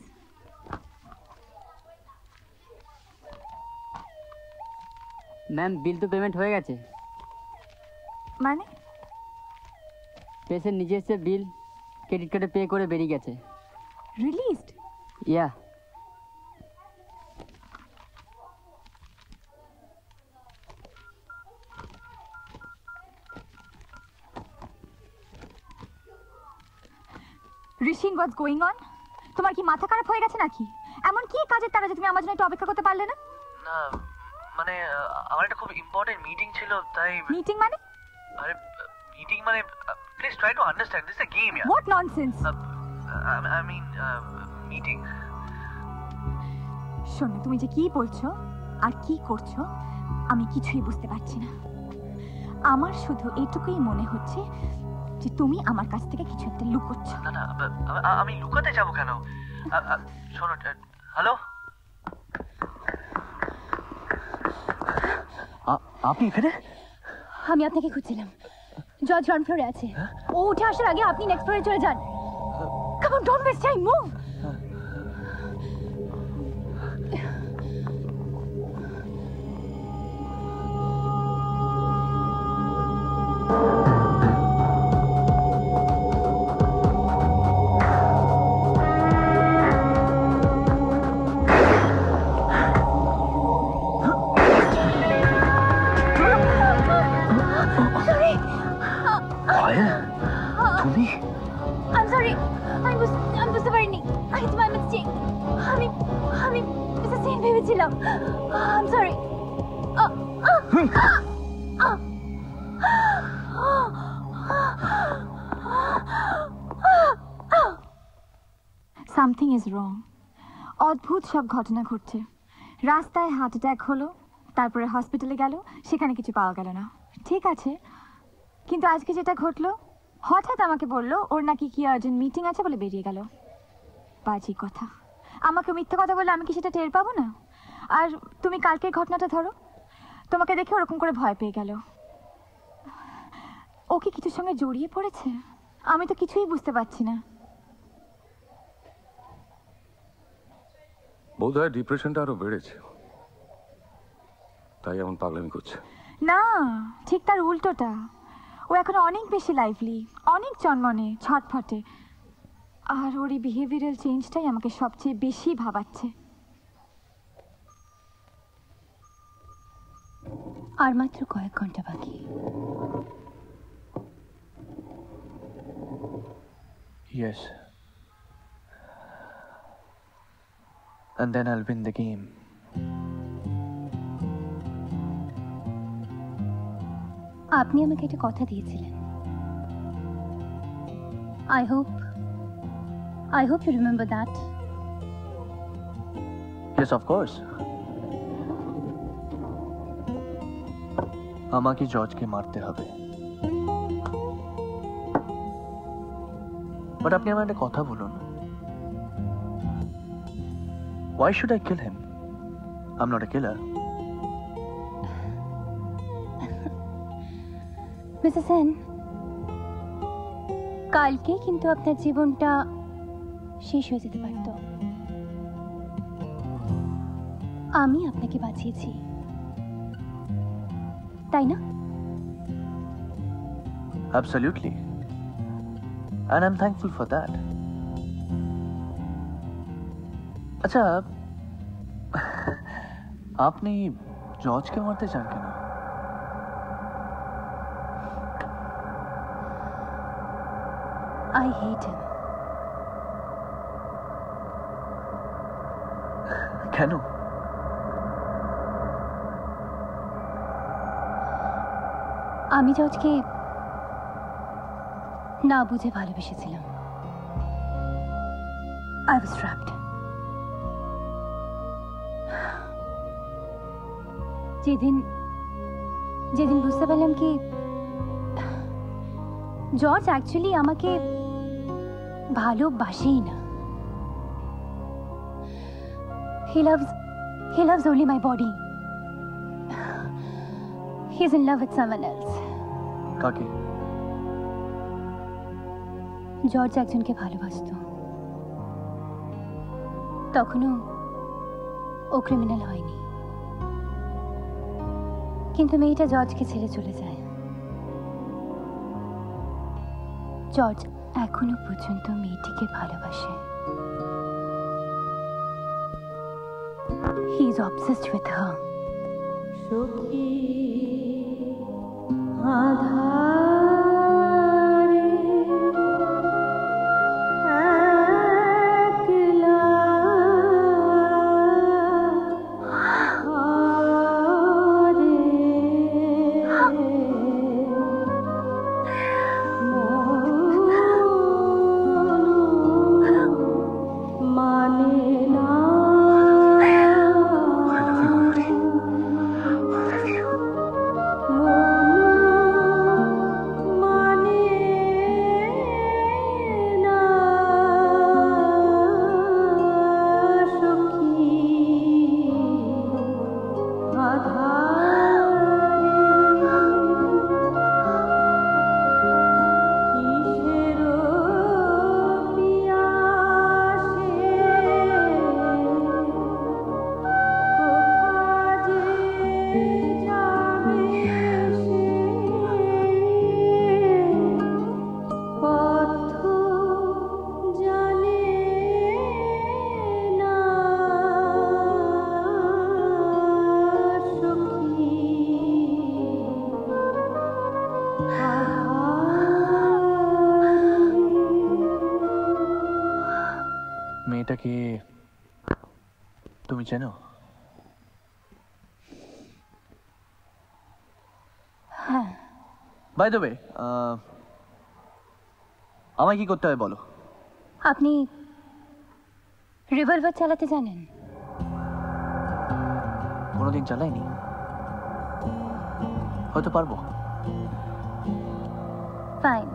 ম্যাম, বিল তো পেমেন্ট হয়ে গেছে। মানে? পেশেন্ট নিজে এসে বিল ক্রেডিট কার্ডে পে করে বেরিয়ে গেছে। Released? Ya. Rishin, what's going on? তোমার কি মাথা খারাপ হয়ে গেছে নাকি? এমন কি কাজের তারা যে তুমি আমার জন্য একটু অপেক্ষা করতে পারলে না? না মানে আমার একটা খুব ইম্পর্টেন্ট মিটিং ছিল, তাই। মিটিং মানে? আরে মিটিং মানে please try to understand, this is a game. What nonsense. I mean meeting. শোনো, তুমি যে কি বলছো আর কি করছো আমি কিছুই বুঝতে পারছি না। আমার শুধু এইটুকুই মনে হচ্ছে যে তুমি আমার কাছ থেকে কিছু একটা লুকোচ্ছ। না না, আমি লুকাতে যাব কেন? শোনো, হ্যালো, আপনি এখানে? আমি আপনাকে খুঁজছিলাম। জর্জ গ্রাউন্ড ফ্লোরে আছে। ও উঠে আসার আগে আপনি নেক্সট ফ্লোরে চলে যান। Come on, don't waste time, move. তুমি? I'm sorry. আমি বুঝতে পারিনি। It's my mistake. আমি মিসেস সেন ভেবেছিলাম। I'm sorry. Something is wrong. অদ্ভুত সব ঘটনা ঘটছে। রাস্তায় হার্ট অ্যাটাক হলো, তারপরে হসপিটালে গেল, সেখানে কিছু পাওয়া গেল না। ঠিক আছে, কিন্তু আজকে যেটা ঘটলো, হঠাৎ আমাকে বললো ওর নাকি কি আর্জেন্ট মিটিং আছে বলে বেরিয়ে গেল। বাজি কথা, আমাকে মিথ্যে কথা বললে আমি কি সেটা টের পাবো না? আর তুমি কালকের ঘটনাটা ধরো, তোমাকে দেখে ওরকম করে ভয় পেয়ে গেল। ও কি কিছুর সঙ্গে জড়িয়ে পড়েছে? আমি তো কিছুই বুঝতে পারছি না। বোধহয় ডিপ্রেশনটা আরো বেড়েছে, তাই এমন পাগলামি করছে। না, ঠিক তার উল্টোটা। ও এখন অনেক বেশি লাইভলি, অনেক জন্মনে, ছটফটে। আর ওর এই বিহেভিয়ারাল চেঞ্জটাই আমাকে সবচেয়ে বেশি ভাবাচ্ছে। আর মাত্র কয়েক ঘন্টা বাকি। Yes. And then I'll win the game. আপনি আমাকে একটা কথা দিয়েছিলেন। I hope you remember that. Yes, of course. আমাকে জর্জকে মারতে হবে। বাট আপনি আমার একটা কথা বলুন। Why should I kill him? I'm not a killer. Mrs Sen, কালকে কিন্তু আপনার জীবনটা শেষ হয়ে যেতে পারত। আমি আপনাকে বাঁচিয়েছি, তাই না? Absolutely. And I'm thankful for that. আচ্ছা, আপনি জর্জকে মারতে চান কেন? I hate him. কেন? আমি জর্জকে না বুঝে ভালোবেসেছিলাম। I was trapped. যেদিন বুঝতে পারলাম কি জর্জ অ্যাকচুয়ালি আমাকে ভালোবাসেই না। He loves only my body. He's in love with someone else. কাকে? জর্জ একজনকে ভালোবাসতো, তখনও ও ক্রিমিনাল হয়নি, কিন্তু মেয়েটা জর্জকে ছেড়ে চলে যায়। জর্জ এখনো পর্যন্ত মেয়েটিকে ভালোবাসে। He is obsessed with her. সখী আধারে একলা মেয়েটাকে তুমি চেনো? হ্যাঁ। বাই দ্য ওয়ে, আমায় কি করতে হবে বলো? আপনি রিভলভার চালাতে জানেন? কোনোদিন চালাইনি, হয়তো পারবো। Fine.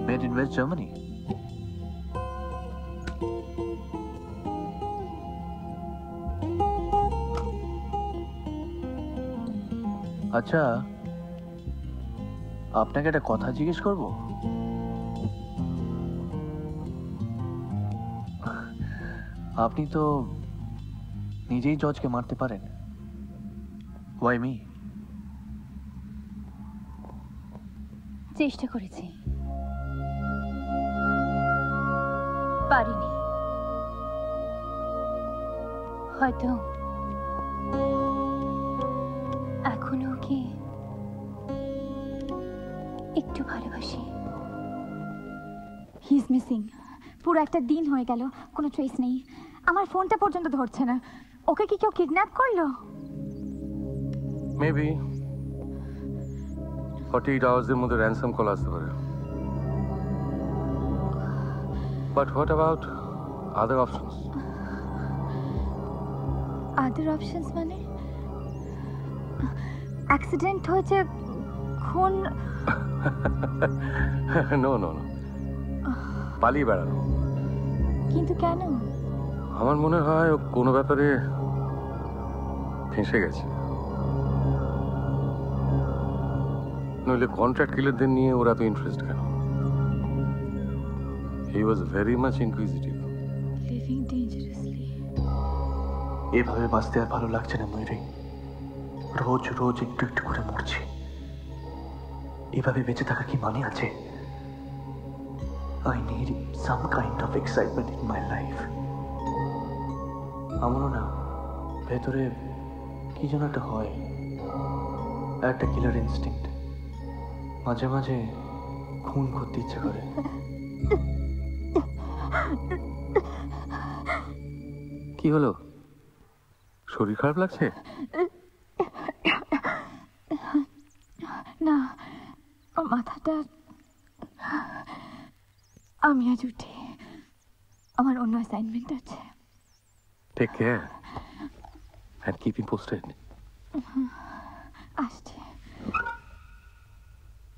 Made in West Germany. আচ্ছা, আপনাকে একটা কথা জিজ্ঞেস করব? আপনি তো নিজেই জর্জকে মারতে পারেন, why me? চেষ্টা করেছি, পারিনি। হয়তো এখনো কি একটু ভালোবাসি। He is missing. পুরো একটা দিন হয়ে গেল, কোনো ট্রেস নেই। আমার ফোনটা পর্যন্ত ধরছে না। ওকে কি কেউ কিডন্যাপ করলো? মেবি 48 hours এর মধ্যে র্যানসাম কল আসতে পারে। But what about other options? Other options মানে? অ্যাক্সিডেন্ট হয়েছে, খুন? নো নো নো, পালিয়ে বেড়ানো। কিন্তু কেন? আমার মনে হয় ও কোনো ব্যাপারে ফেঁসে গেছে, নইলে কন্ট্রাক্ট কিলারদের নিয়ে ওরা তো ইন্টারেস্ট কেন? He was very much inquisitive. Living dangerously. এভাবে বাঁচতে আর ভালো লাগছে না ময়ূরী। রোজ রোজ একটু একটু করে মরছি। এভাবে বেঁচে থাকা কি মানে আছে? I need some kind of excitement in my life. আমারও না ভেতরে কি যেন একটা হয়, একটা কিলার ইনস্টিংক্ট। মাঝে মাঝে খুন করতে ইচ্ছে করে। কি হলো? শরীর খারাপ লাগছে? না, ওর মাথাটা। আমি আজ উঠি, আমার অন্য অ্যাসাইনমেন্ট আছে। Take care and keep me posted. আসছি।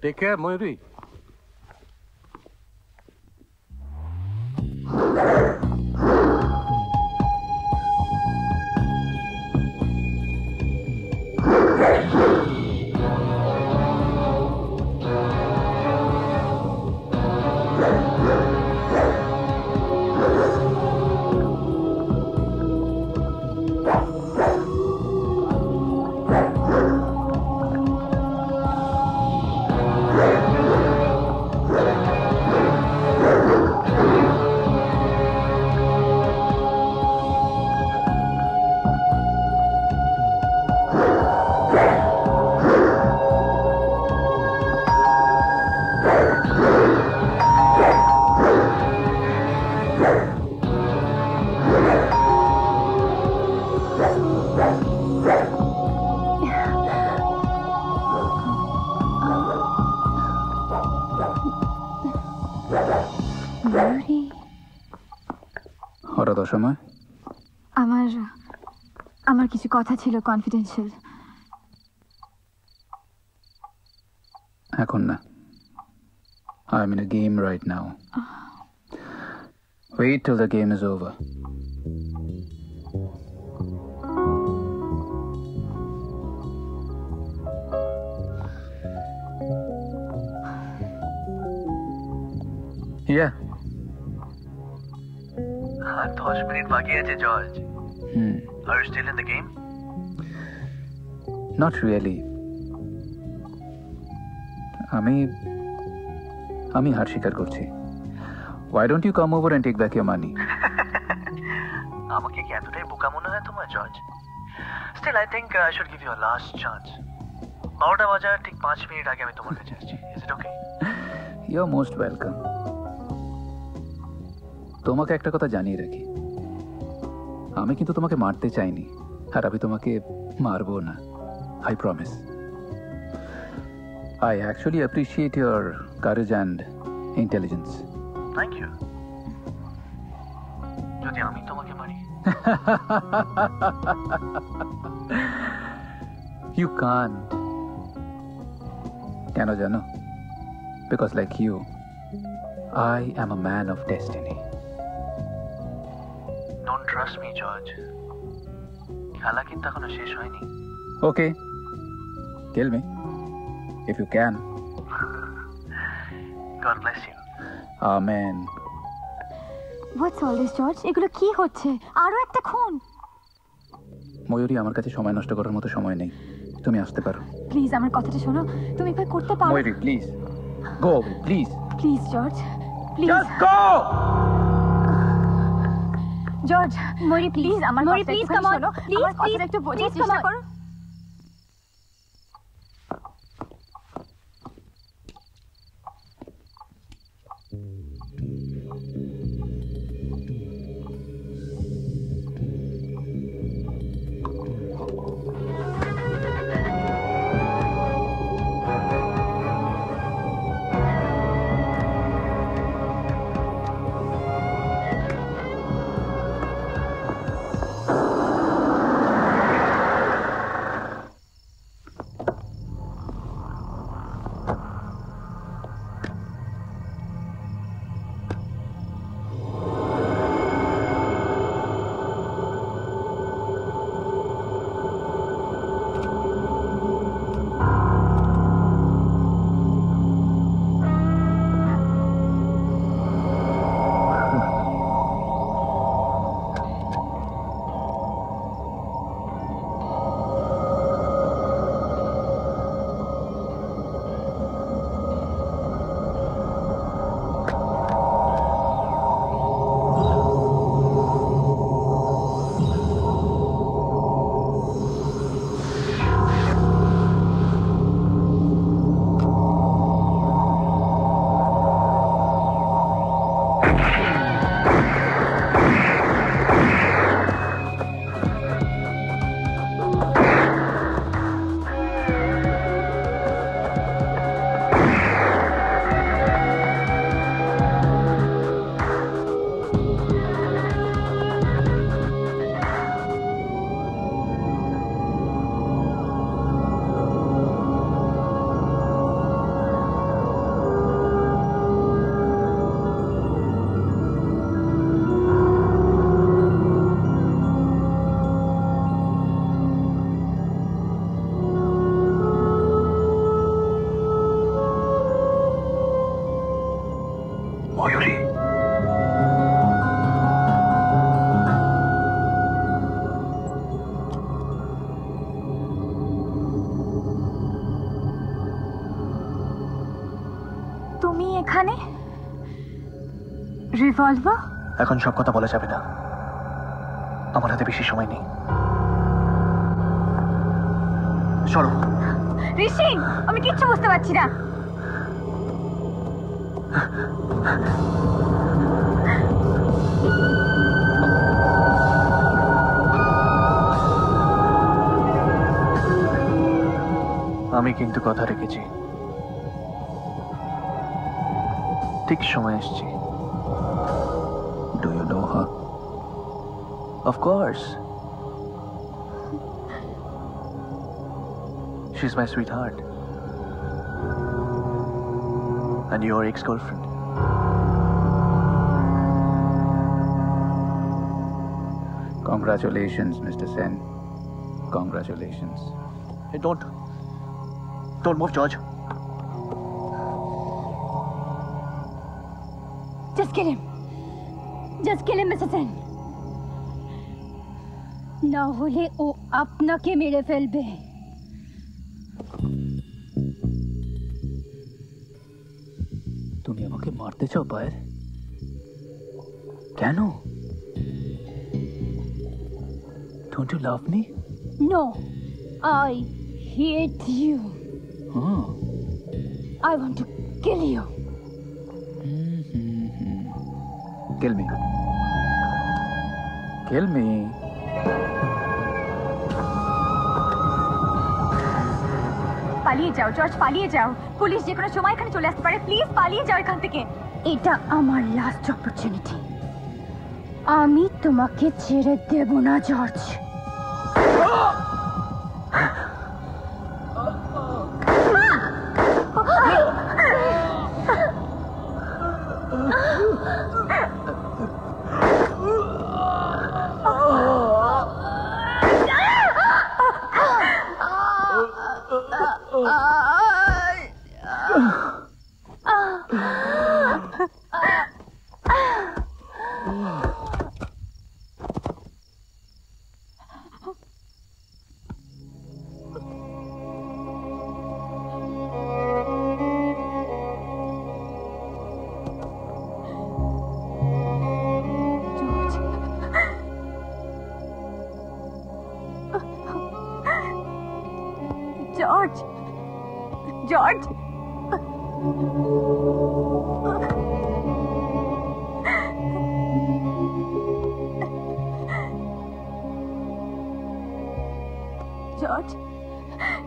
Take care Mayuri. হঠাৎ অসময়? আমার কিছু কথা ছিল, কনফিডেন্সিয়াল। এখন না। I'm in a game right now. Wait till the game is over. Yeah. আর 10 মিনিট বাকি আছে George. Are you still in the game? Not really. আমি হার স্বীকার করছি। Why don't you come over and take back your money? আমাকে কি এতটাই বোকা মনে হয় তোমার George? Still I think I should give you a last chance. 12টা বাজার ঠিক 5 মিনিট আগে আমি তোমার কাছে আসছি। Is it okay? You're most welcome. তোমাকে একটা কথা জানিয়ে রাখি, আমি কিন্তু তোমাকে মারতে চাইনি, আর আমি তোমাকে মারবো না। I promise. I actually appreciate your courage and intelligence. Thank you. যদি আমি তোমাকে মারি? You can't. কেন জানো? Because like you, I am a man of destiny. Don't trust me, George. খেলা কিন্তু এখনো শেষ হয়নি। Okay. Kill me. If you can. God bless you. Amen. What's all this, George? এগুলো কি হচ্ছে? আরো একটা খুন? ময়ূরী, আমার কাছে সময় নষ্ট করার মতো সময় নেই। তুমি আসতে পারো। প্লিজ আমার কথাটা শোনো। তুমি একবার করতে পারো? Mayuri, please. Go away, please. Please George, please. Just go! George, Mayuri please আমার ময়ূরী, কথাটা please, একটুখানি come on. শোনো। Please, আমার কথাটা একটু বোঝার please, come চেষ্টা on. করো। তুমি এখানে? রিভলভার? এখন সব কথা বলা যাবে না, আমার হাতে বেশি সময় নেই। সরো। ঋষি, আমি কিচ্ছু বুঝতে পারছি না। আমি কিন্তু কথা রেখেছি, ঠিক সময় এসেছি। Do you know her? Of course. She's my sweetheart. And your ex-girlfriend. Congratulations, Mr. Sen. Congratulations. Hey, don't move, George. Just kill him. Just kill him, Mr. Sen. না হলে ও আপনাকে মেরে ফেলবে। তুমি আমাকে মারতে চাও পায়ের? কেন? Don't you love me? No, I hate you. I want to kill you. Kill me. Kill me. পালিয়ে যাও জর্জ, পালিয়ে যাও। পুলিশ যে কোনো সময় এখানে চলে আসতে পারে। প্লিজ পালিয়ে যাও এখান থেকে। এটা আমার লাস্ট অপরচুনিটি। আমি তোমাকে ছেড়ে দেব না George. George, George, George,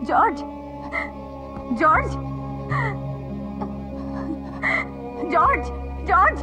George, George, George, George.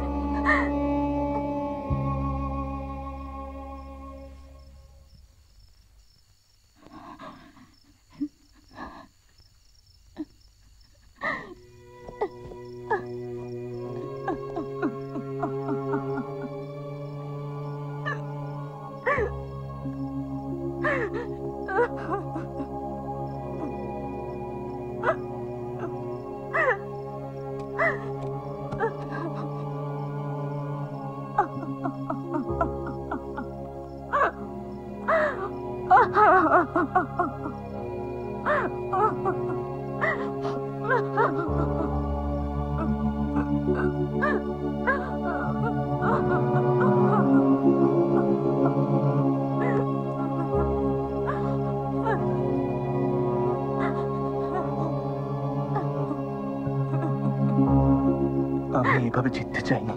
আমি এইভাবে জিততে চাইনি।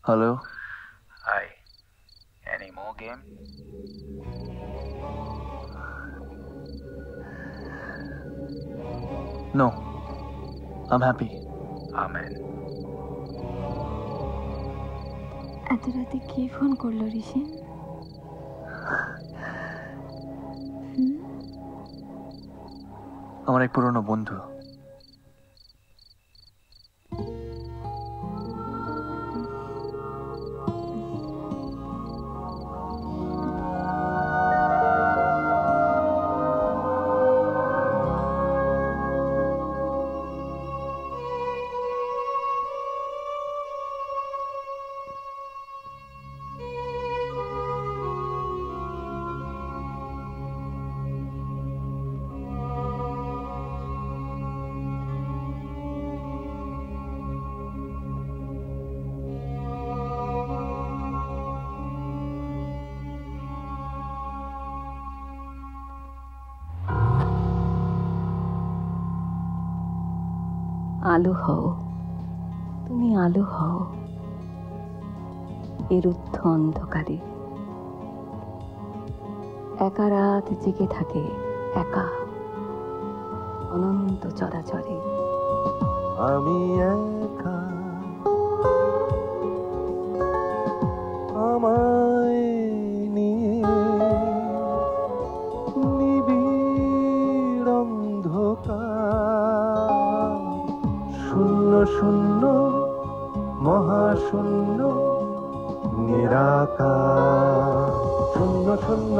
Hello? Hi. Any more game? No. I'm happy. Amen. এত রাতে কে ফোন করলো ঋষি? আমার এক পুরনো বন্ধু। আলো হও, তুমি আলো হও এ রুদ্ধ অন্ধকারে। একা রাত জেগে থাকে, একা অনন্ত চরাচরে। আমি একা, আমায় নিয়ে নিবিড় অন্ধকার, শূন্য শূন্য মহাশূন্য নিরাকার, শূন্য শূন্য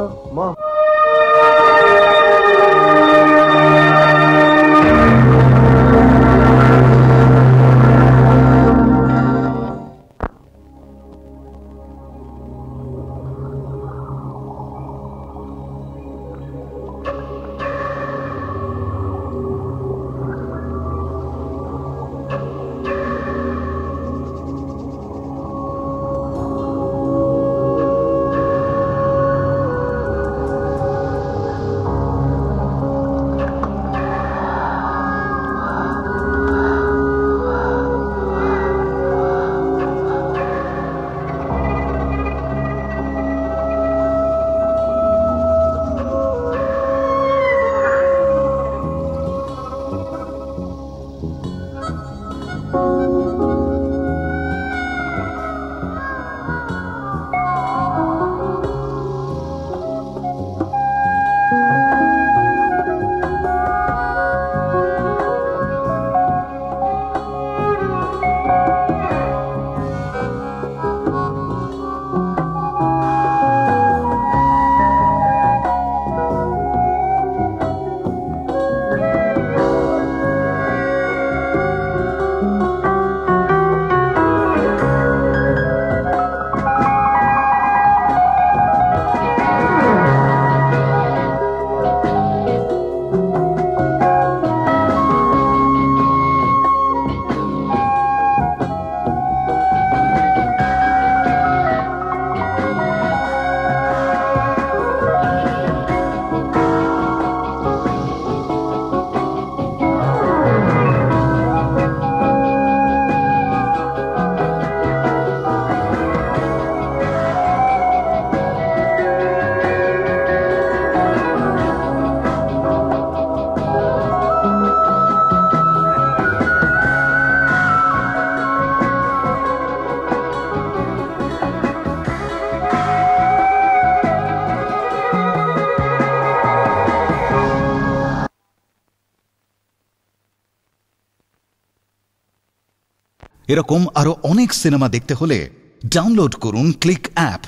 এরকম আরো অনেক সিনেমা দেখতে হলে ডাউনলোড করুন ক্লিক অ্যাপ।